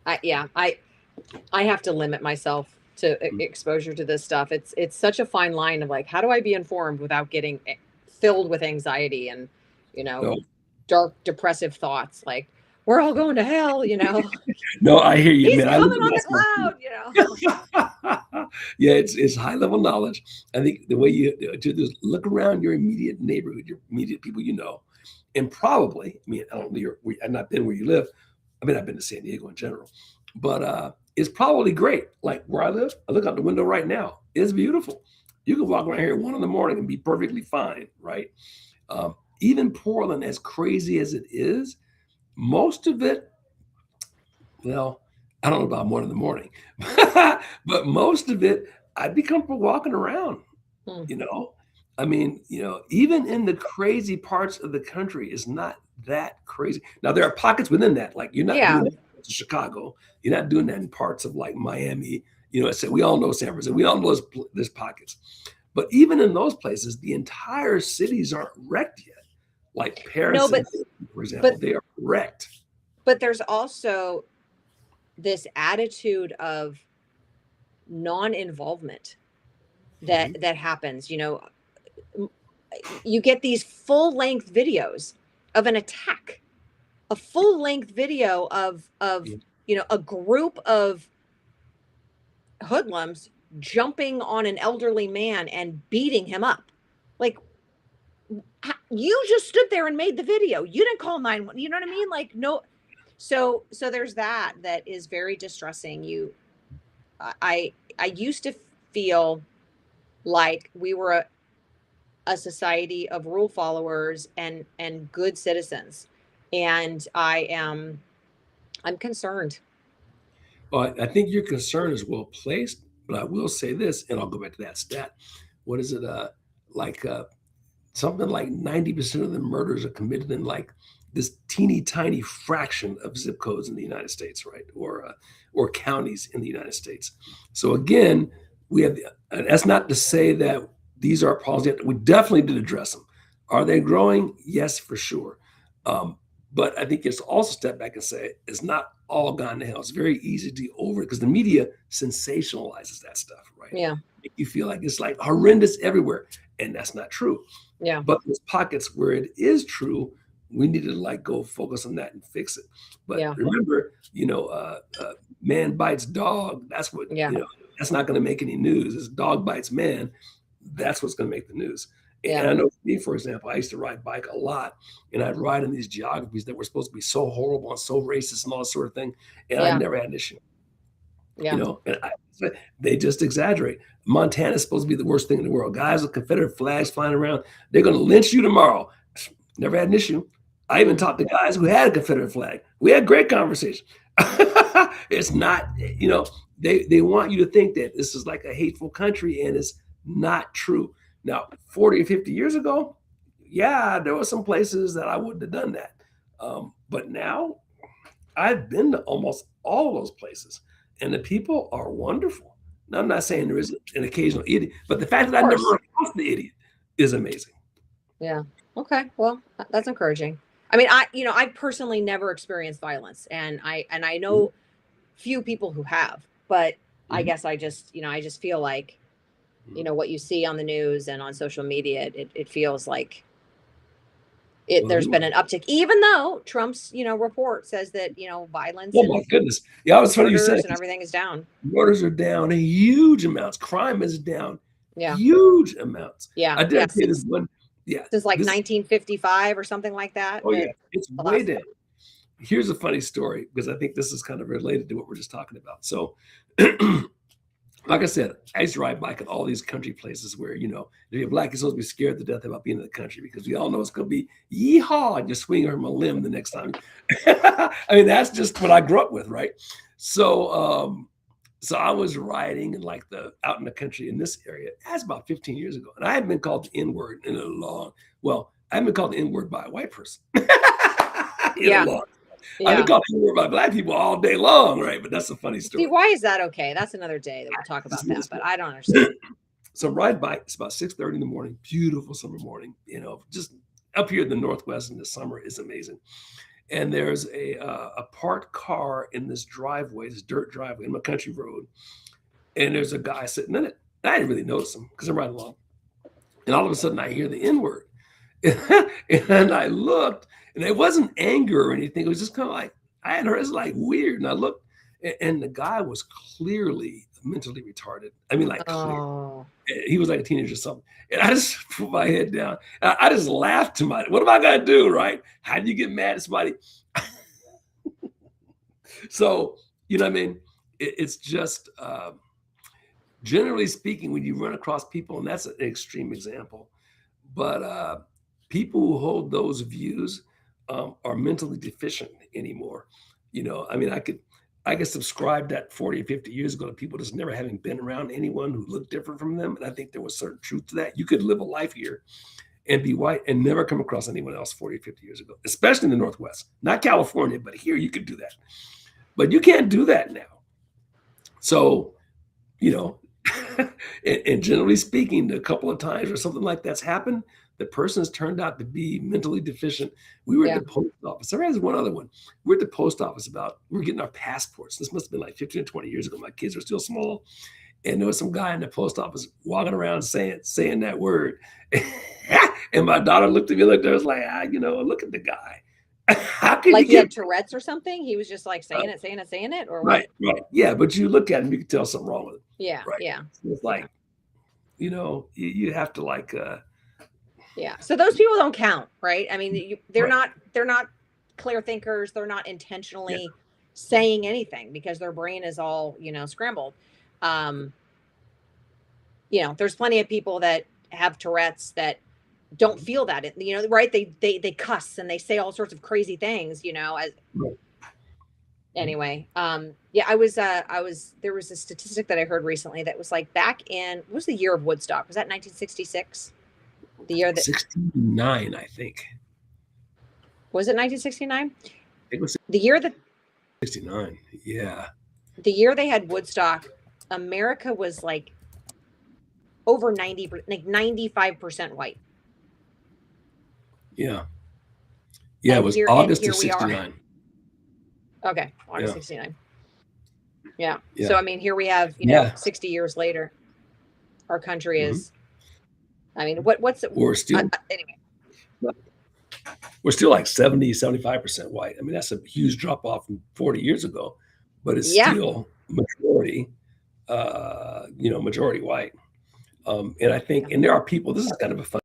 I have to limit myself to exposure to this stuff. It's such a fine line of like, how do I be informed without getting filled with anxiety and, you know, No, dark depressive thoughts like we're all going to hell, no, I hear you, He's man. I coming live in on the that cloud. Yeah, it's high level knowledge. I think the way you do this, look around your immediate neighborhood, your immediate people and probably, I mean, I don't know, I've not been where you live. I mean, I've been to San Diego in general, but it's probably great. Like where I live, I look out the window right now. It's beautiful. You can walk around here at 1 a.m. and be perfectly fine, right? Even Portland, as crazy as it is, most of it, well, I don't know about 1 a.m, but most of it, I'd be comfortable walking around, Hmm. you know? I mean, even in the crazy parts of the country, is not that crazy. Now, there are pockets within that. Like, you're not Yeah. doing that in Chicago. You're not doing that in parts of like Miami. We all know San Francisco. We all know there's pockets. But even in those places, the entire cities aren't wrecked yet. Like No, Paris, for example, but they are wrecked. but there's also this attitude of non-involvement Mhm. that happens. You get these full-length videos of an attack, a full-length video of Yeah. a group of hoodlums jumping on an elderly man and beating him up. Like, you just stood there and made the video. You didn't call 911. You know what I mean? Like, no. So there's that is very distressing. I used to feel like we were a society of rule followers and good citizens, and I'm concerned. Well, I think your concern is well placed, but I will say this, and I'll go back to that stat. What is it? Like something like 90% of the murders are committed in like this teeny tiny fraction of zip codes in the United States, right? Or counties in the United States. So again, we have and that's not to say that these are problems yet. We definitely did address them. Are they growing? Yes, for sure. Um, but I think it's also step back and say it's not all gone to hell. It's very easy to over because the media sensationalizes that stuff, right? Yeah, Make you feel like it's like horrendous everywhere, and that's not true. yeah, But there's pockets where it is true. We need to like go focus on that and fix it. But yeah, remember, man bites dog. That's what yeah, That's not going to make any news. It's dog bites man. That's what's going to make the news. yeah, And I know for me, for example, I used to ride bike a lot, and I'd ride in these geographies that were supposed to be so horrible and so racist and all that sort of thing, and I yeah, never had an issue. yeah, They just exaggerate. Montana is supposed to be the worst thing in the world. Guys with Confederate flags flying around, they're going to lynch you tomorrow. Never had an issue. I even mm, talked to guys who had a Confederate flag. We had great conversation. It's not, they want you to think that this is like a hateful country, and it's not true. Now, 40 or 50 years ago, yeah, there were some places that I wouldn't have done that. But now I've been to almost all those places, and the people are wonderful. Now, I'm not saying there isn't an occasional idiot, but the fact of that I never course. run across the idiot is amazing. Yeah. Okay. Well, that's encouraging. I mean, I personally never experienced violence, and I Mhm, know few people who have, but I mhm. guess I just feel like, Mhm. what you see on the news and on social media, it feels like Well, there's been an uptick, even though Trump's, report says that, violence oh my and goodness. Yeah, it's funny you said murders it and 'cause everything is down. murders are down huge amounts. Crime is down Yeah. huge amounts. Yeah. I did Yeah. say this one. Yeah, Since like this. 1955 or something like that, Oh that yeah, it's the way last down. one. Here's a funny story because I think this is kind of related to what we're just talking about. So, like I said, I used to ride bike at all these country places where, you know, if you're black, you're supposed to be scared to death about being in the country because we all know it's going to be yeehaw and just swing from a limb the next time. I mean, that's just what I grew up with, right? So, so I was riding in like the out in the country in this area. That's about 15 years ago, and I hadn't been called the N word in a long. Well, I haven't been called the N word by a white person in a Yeah. long. I've been Yeah. called the N word by black people all day long, right? But that's a funny See, story. why is that okay? That's another day that we'll talk Just about that, miss but it. I don't understand. So ride bike. It's about 6:30 in the morning. Beautiful summer morning. You know, just up here in the Northwest in the summer is amazing. And there's a parked car in this driveway, this dirt driveway in my country road, and there's a guy sitting in it. I didn't really notice him because I'm riding along, and all of a sudden I hear the N word, and I looked, and it wasn't anger or anything. It was just kind of like I had heard it's like weird, and I looked, and the guy was clearly mentally retarded. I mean, like clear. Oh, He was like a teenager or something. And I just put my head down. I just laughed to my, what am I going to do, right? How do you get mad at somebody? So, you know what I mean? It's just, generally speaking, when you run across people, and that's an extreme example, but people who hold those views are mentally deficient anymore. You know, I mean, I could subscribe that 40 or 50 years ago to people just never having been around anyone who looked different from them. And I think there was certain truth to that. You could live a life here and be white and never come across anyone else 40 or 50 years ago, especially in the Northwest, not California, but here you could do that. But you can't do that now. So, you know, and generally speaking, a couple of times or something like that's happened, the person has turned out to be mentally deficient. We were at yeah. the post office. There was one other one. We're at the post office we're getting our passports. This must have been like 15 or 20 years ago. My kids were still small. And there was some guy in the post office walking around saying that word. And my daughter looked at me like, there was like, you know, look at the guy. How can Like you he had get Tourette's or something? He was just like saying it, saying it, saying it, or right, what? right? Yeah, but you look at him, you can tell something wrong with him, Yeah, right? yeah, So it's yeah, like, you know, you have to like, yeah. So those people don't count, right? I mean, they're right, not clear thinkers. They're not yeah, intentionally saying anything because their brain is all, scrambled. Um, there's plenty of people that have Tourette's that don't mhm, feel that, right? They cuss and they say all sorts of crazy things, as right, mhm. anyway. Yeah, I was there was a statistic that I heard recently that was like back in what was the year of Woodstock? Was that 1966? The year that 69, I think. was it 1969? I think it was The year that 69. Yeah, the year they had Woodstock, America was like over 90, like 95% white. yeah, yeah. It And was here August of we are. 69. Okay, August Yeah, 69. Yeah. So yeah, I mean, here we have, yeah. 60 years later, our country Mhm. is. I mean, what's it? We're still Anyway. we're still like 70, 75% white. I mean, that's a huge drop off from 40 years ago, but it's Yeah. still majority, majority white. And I think, Yeah. and there are people, this is kind of a fun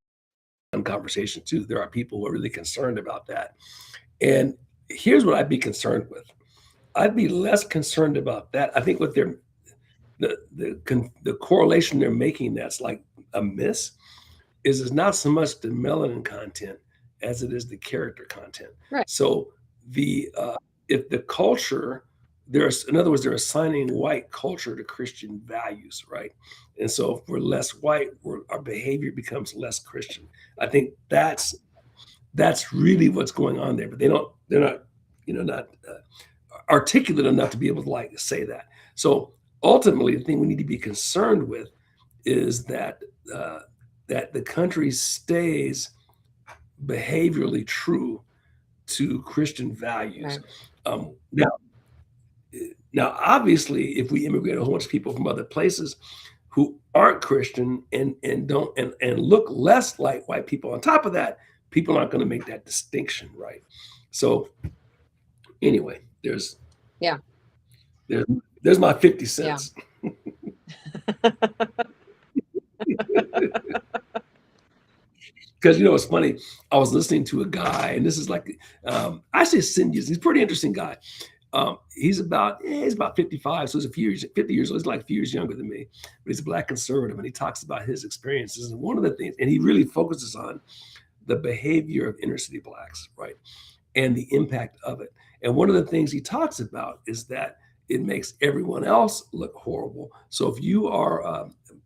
conversation too. There are people who are really concerned about that. And here's what I'd be concerned with. I'd be less concerned about that. I think what the correlation they're making that's like a miss is not so much the melanin content as it is the character content. Right. So the if the culture there's in other words they're assigning white culture to Christian values, right? And so if we're less white, our behavior becomes less Christian. I think that's really what's going on there. But they're not not articulate enough to be able to like say that. So ultimately, the thing we need to be concerned with is uh, that the country stays behaviorally true to Christian values. Right. Um, now, obviously, if we immigrate a whole bunch of people from other places who aren't Christian and don't and look less like white people, on top of that, people aren't going to make that distinction, right? So anyway, Yeah. there's there's my 50 Yeah. cents. Because it's funny. I was listening to a guy, and this is like actually Cindy's. He's a pretty interesting guy. He's about 55, so he's a few years, 50 years old. He's like a few years younger than me, but he's a black conservative, and he talks about his experiences. And one of the things, and he really focuses on the behavior of inner city blacks, right, and the impact of it. And one of the things he talks about is that it makes everyone else look horrible. So if you are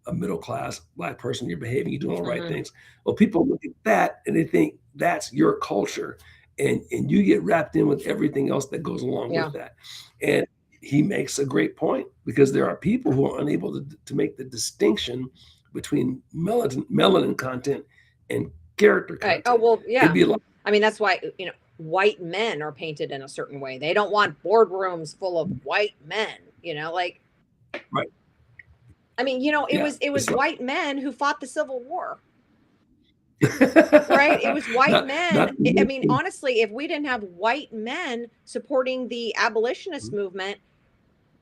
a middle class black person, you're behaving, you're doing all the right Mhm. things. Well, people look at that and they think that's your culture, and you get wrapped in with everything else that goes along Yeah. with that. And he makes a great point because there are people who are unable to make the distinction between melanin content and character Right. Oh, content. well, It'd yeah. be like, I mean, that's why, white men are painted in a certain way. They don't want boardrooms full of white men, like, right, I mean, it yeah, was it was it's like white men who fought the Civil War, right? It was white not men. not I mean, honestly, if we didn't have white men supporting the abolitionist Mhm, movement,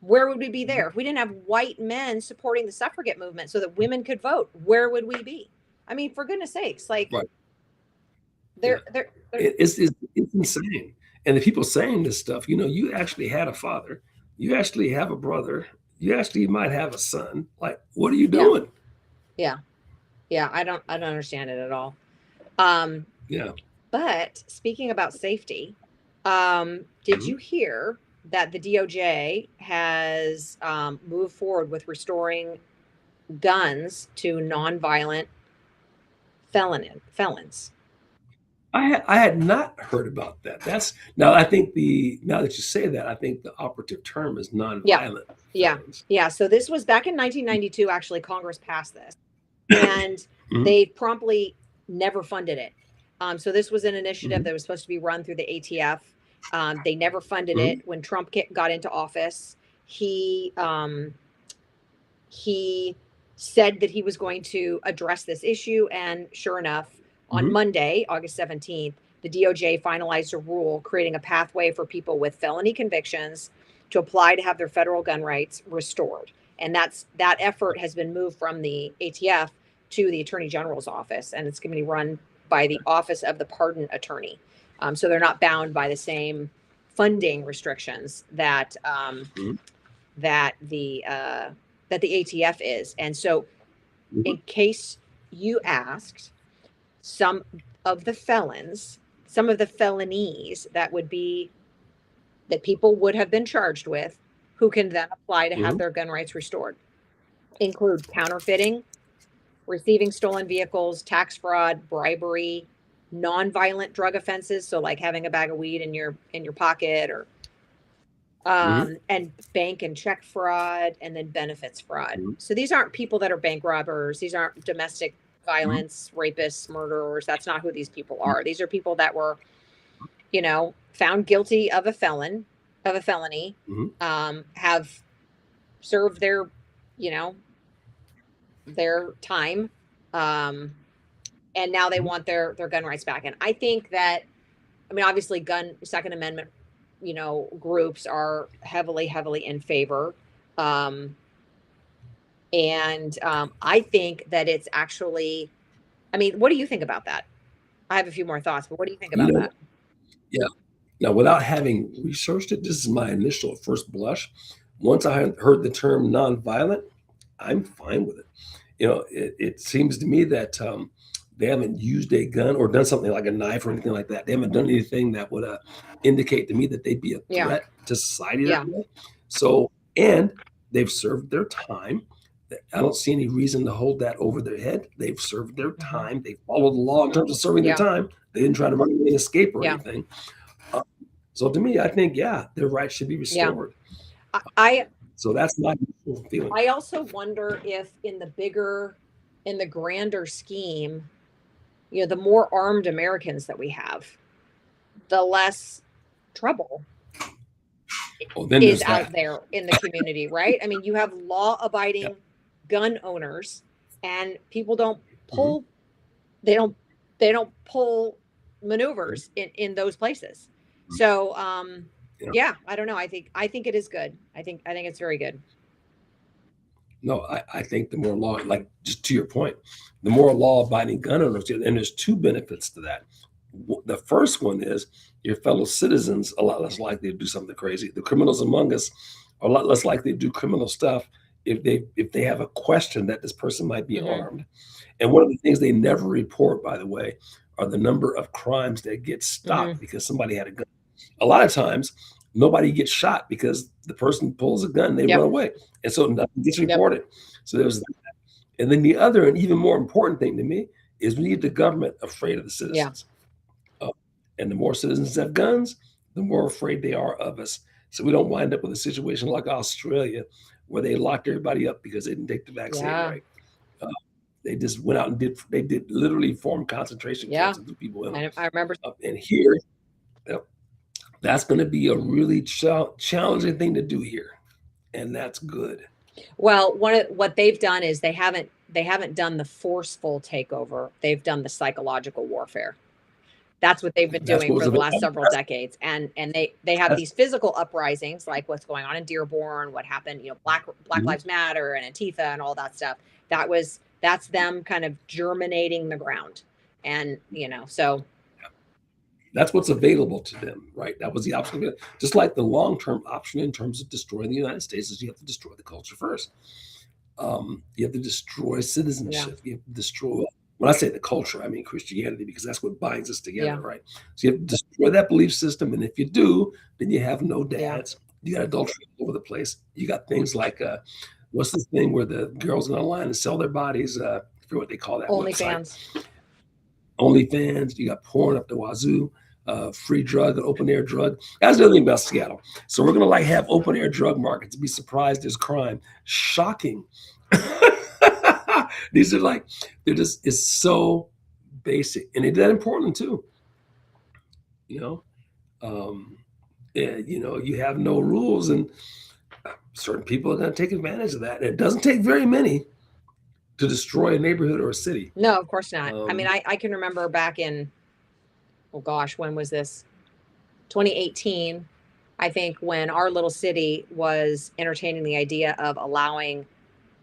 where would we be mhm, there? If we didn't have white men supporting the suffragette movement so that women could vote, where would we be? I mean, for goodness sakes, like right, yeah. they're It's insane. And the people saying this stuff, you actually had a father, you actually have a brother, you actually might have a son. Like, what are you yeah, doing? yeah, yeah. I don't understand it at all. Um, Yeah. but speaking about safety, did Mhm. you hear that the DOJ has moved forward with restoring guns to nonviolent felons? I had not heard about that. That's now I think now that you say that, I think the operative term is Yeah, nonviolent yeah, felons. yeah. So this was back in 1992. Actually, Congress passed this, and Mhm, they promptly never funded it. So this was an initiative mhm, that was supposed to be run through the ATF. They never funded mhm, it. When Trump got into office, he said that he was going to address this issue, and sure enough, on mhm, Monday, August 17th, the DOJ finalized a rule creating a pathway for people with felony convictions to apply to have their federal gun rights restored. And that effort has been moved from the ATF to the Attorney General's office, and it's going to be run by the Office of the Pardon Attorney. So they're not bound by the same funding restrictions mhm, that the uh, that the ATF is. And so, mhm, in case you asked, some of the felons, some of the felonies that people would have been charged with, who can then apply to have mhm, their gun rights restored, include counterfeiting, receiving stolen vehicles, tax fraud, bribery, nonviolent drug offenses, so like having a bag of weed in your pocket, or mhm, and bank and check fraud, and then benefits fraud. mhm, So these aren't people that are bank robbers. These aren't domestic mhm, violence, rapists, murderers. That's not who these people mhm, are. These are people that were, found guilty of a felony, mhm, have served you know, their time, um, and now they mhm. want their gun rights back. And I think that, I mean, obviously, gun Second Amendment, groups are heavily, heavily in favor. Um, and I think that it's actually, I mean, what do you think about that? I have a few more thoughts, but what do you think You about know, that? yeah. Now, without having researched it, this is my initial first blush. Once I heard the term nonviolent, I'm fine with it. It seems to me that they haven't used a gun or done something like a knife or anything like that. They haven't done anything that would indicate to me that they'd be a Yeah, threat to society that yeah, way. So, and they've served their time. I don't see any reason to hold that over their head. They've served their hmm, time. They followed the law in terms of serving their yeah, time. They didn't try to run away and escape or yeah, anything. Uh, so to me, I think, yeah, their rights should be yeah. restored. I So that's my feeling. I also wonder if in the grander scheme, the more armed Americans that we have, the less trouble Oh, then is there's out that. there in the community, right? I mean, you have law Yeah. abiding gun owners, and people Mhm. pull they don't they don't pull maneuvers in those places. Mhm. So, Yeah. yeah, I don't know. I think it is good. I think it's very good. No, I think the more law, like just to your point, the more law abiding gun owners, and there's two benefits to that. The first one is your fellow citizens a lot less likely to do something crazy. The criminals among us are a lot less likely to do criminal stuff if they have a question that this person might be Hmm. armed. And one of the things they never report, by the way, are the number of crimes that get stopped Hmm. because somebody had a gun. A lot of times, nobody gets shot because the person pulls a gun, they run Yep. away, and so nothing gets Yep. reported. So there's, and then the other and even more important thing to me is we need the government afraid of the Yeah. citizens. Uh, and the more citizens have guns, the more afraid they are of us. So we don't wind up with a situation like Australia where they locked everybody up because they didn't take the vaccine Yeah. right. Uh, they just went out and did literally form concentration Yeah. camps and threw people in them. I remember. And here, yep, that's going to be a really challenging thing to do here, and that's good. Well, one of what they've done is they haven't done the forceful takeover. They've done the psychological warfare. That's what they've been That's doing what was for the last available. several decades. And they have That's these physical uprisings like what's going on in Dearborn, what happened, Black mhm. Lives Matter and Antifa and all that stuff. That's them kind of germinating the ground. And, so That's what's available to them, right? That was the option. Just like the long-term option in terms of destroying the United States is you have to destroy the culture first. You have to destroy yeah, citizenship. You have to destroy. When I say the culture, I mean Christianity because that's what binds us yeah, together, right? So you have to destroy that belief system, and if you do, then you have no yeah. dads. You got adultery all over the place. You got things like what's this thing where the girls go online and sell their bodies? I forget what they call that website. OnlyFans. OnlyFans. You got porn up the wazoo. Free drug, an open air drug. That's the other thing about Seattle. So we're gonna like have open air drug markets. Be surprised there's crime. Shocking. These are like they're just it's so basic and it's that important too. You know, um, you have no rules and certain people are going to take advantage of that. And it doesn't take very many to destroy a neighborhood or a city. No, of course not. I mean, Um, I can remember back in, oh gosh, when was this? 2018, I think, when our little city was entertaining the idea of allowing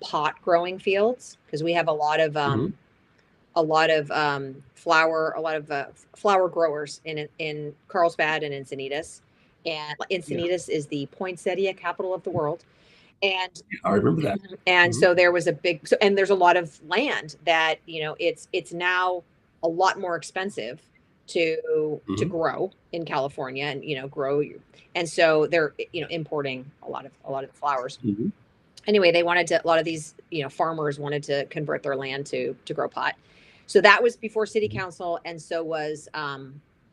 pot growing fields because we have mhm, a lot of flower growers in Carlsbad and Encinitas. And yeah, Encinitas is the poinsettia capital of the world. And I remember that. and Mhm, so there was a big so and there's a lot of land that, it's now a lot more expensive to mhm, grow in California and, and so they're, importing a lot of the flowers. mhm, Anyway, they wanted to a lot of these, farmers wanted to convert their land to grow pot. So that was before city mhm, council, and so was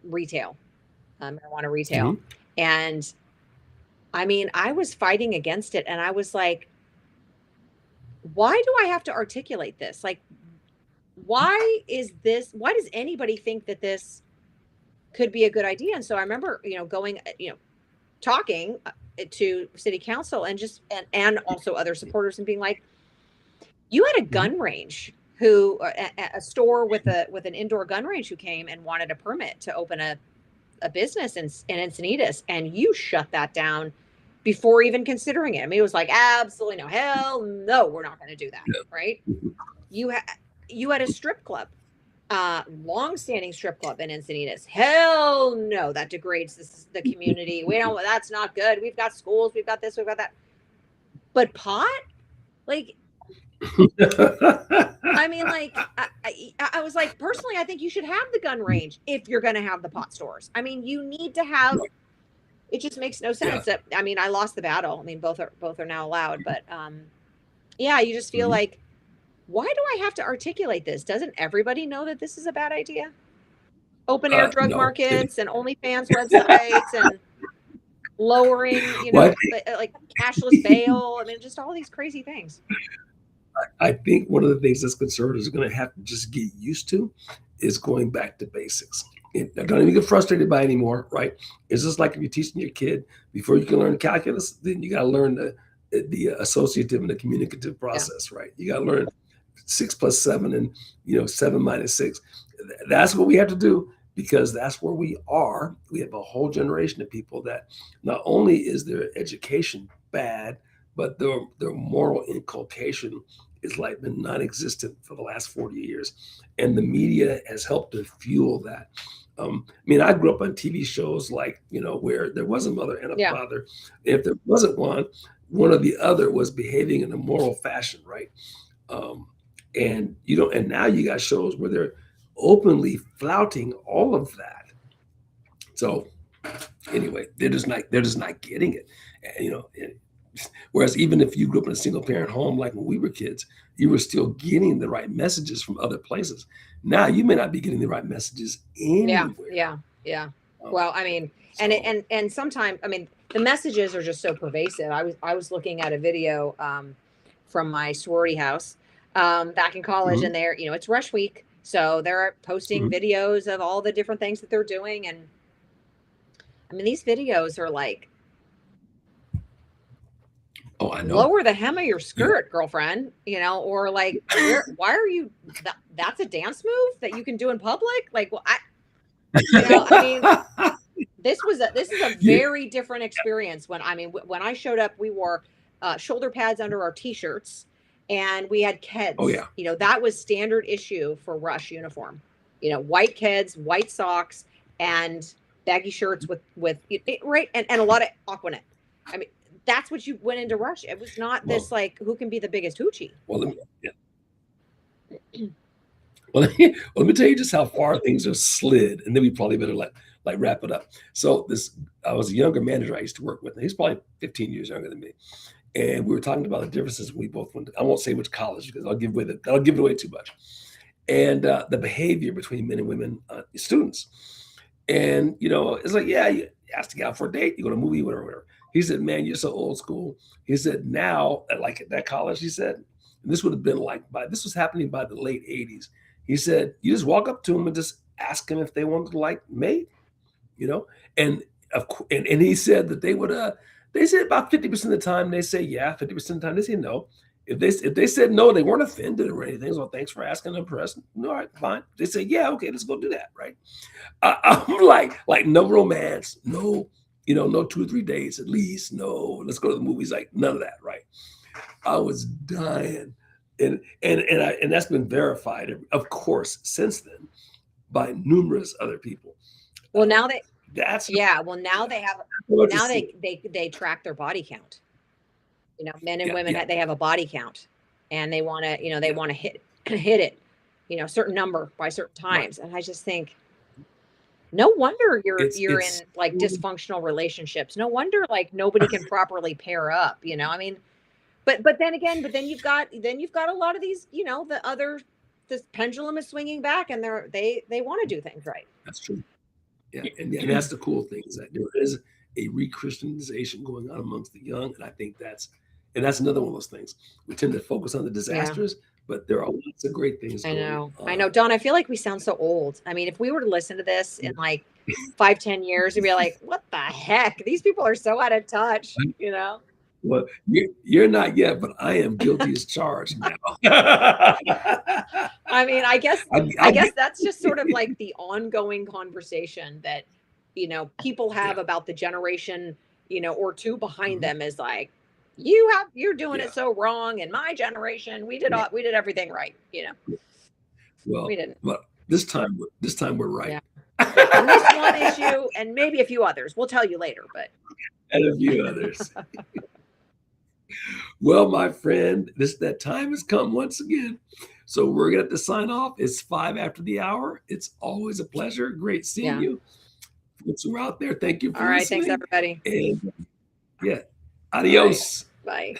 retail, marijuana retail. mhm. And I mean, I was fighting against it, and I was like, why do I have to articulate this? Like, why does anybody think that this could be a good idea? And so I remember, going, talking to city council and and also other supporters and being like, you had a Mhm. gun range a store with an indoor gun range who came and wanted a permit to open a business in Encinitas, and you shut that down before even considering it. I mean, it was like, absolutely no, hell no, we're not going to do that, Yeah. right? Mhm. You had you had a strip club, long-standing strip club in Encinitas. Hell no, that degrades the community. We don't. That's not good. We've got schools. We've got this. We've got that. But pot, like, I mean, like, I was like, personally, I think you should have the gun range if you're going to have the pot stores. I mean, you need to have. Right. It just makes no Yeah. sense. I mean, I lost the battle. I mean, both are now allowed, but yeah, you just feel Mhm. like, why do I have to articulate this? Doesn't everybody know that this is a bad idea? Open air drug No. markets and OnlyFans websites and lowering, Well, like cashless bail. I mean, just all these crazy things. I think one of the things that conservatives are going to have to just get used to is going back to basics. Don't even get frustrated by it anymore, right? It's just like if you're teaching your kid before you can learn calculus, then you got to learn the associative and the communicative Yeah. process, right? You got to learn 6 plus 7 and 7 minus 6. That's what we have to do because that's where we are. We have a whole generation of people that not only is their education bad, but their moral inculcation is like been non-existent for the last 40 years. And the media has helped to fuel that. I mean, I grew up on TV shows like, where there was a mother and a Yeah. father. If there wasn't one or the other was behaving in a moral fashion, right? And and now you got shows where they're openly flouting all of that. So anyway, they're just not getting it. And, whereas even if you grew up in a single parent home, like when we were kids, you were still getting the right messages from other places. Now you may not be getting the right messages Yeah. anywhere. Yeah. Yeah. Um, Well, I mean, so and sometimes, I mean, the messages are just so pervasive. I was looking at a video from my sorority house back in college, mhm, and it's Rush Week, so they're posting mhm. videos of all the different things that they're doing, and I mean, these videos are like, Oh, I know. lower the hem of your You skirt, girlfriend, or like, why are you, that's a dance move that you can do in public? Like, well, I mean, this is a you very different experience. When I mean, when I showed up, we wore shoulder pads under our t-shirts, and we had oh Keds. yeah. That was standard issue for Rush uniform. White Keds, white socks, and baggy shirts with right, and a lot of Aquanet. I mean, that's what you went into Rush. It was not Well, this like, who can be the biggest hoochie. well, yeah. Let me tell you just how far things have slid, and then we probably better like wrap it up. So I was a younger manager I used to work with, and he's probably 15 years younger than me. And we were talking about the differences we both went to. I won't say which college because I'll give it away too much. And the behavior between men and women students. And it's like, yeah, you ask to get out for a date, you go to a movie, whatever, whatever. He said, "Man, you're so old school." He said, "Now, at that college," he said, and this would have been like this was happening by the late '80s. He said, "You just walk up to them and just ask them if they wanted to like mate, you know." And and he said that they said about 50% of the time they say yeah, 50% of the time they say no. If they said no, they weren't offended or anything. So thanks for asking, I'm impressed. No, all right, fine. They say yeah, okay, let's go do that, right? I'm like no romance, no, no 2 or 3 days at least. No, let's go to the movies. Like none of that, right? I was dying, and that's been verified, of course, since then by numerous other people. Well, Um, now they that's yeah, well, now yeah, they have, what to now see. they track their body count. Men and Yeah, women, yeah, they have a body count, and they yeah, want to hit hit it, certain number by certain right. times. And I just think, no wonder you're It's in like dysfunctional relationships. No wonder like nobody can properly pair up. I mean, but then again, you've got a lot of these. The other, this pendulum is swinging back, and they want to do things right. that's true. Yeah, and that's the cool thing is that there is a re-Christianization going on amongst the young, and I think that's another one of those things. We tend to focus on the Yeah. disasters, but there are lots of great things I going know. I know, on. Don. I feel like we sound so old. I mean, if we were to listen to this in like 5, 10 years, we'd be like, "What the heck? These people are so out of touch." Well, you're not yet, but I am guilty as charged now. I, I mean, I guess I I, guess that's just sort of like the ongoing conversation that people have yeah, about the generation, or two behind mhm, them, is like, you're doing it yeah, so wrong. In my generation, yeah. we did everything right. We Well, didn't. but this time we're right, Yeah. Yeah. On this one issue, and maybe a few others. We'll tell you later, but and a few others. Well, my friend, that time has come once again. So we're gonna have to sign off. It's 5 after the hour. It's always a pleasure. Great seeing yeah. you. Folks who are out there, thank you All for right. Thanks, listening. everybody. And yeah, All right. adios. Bye.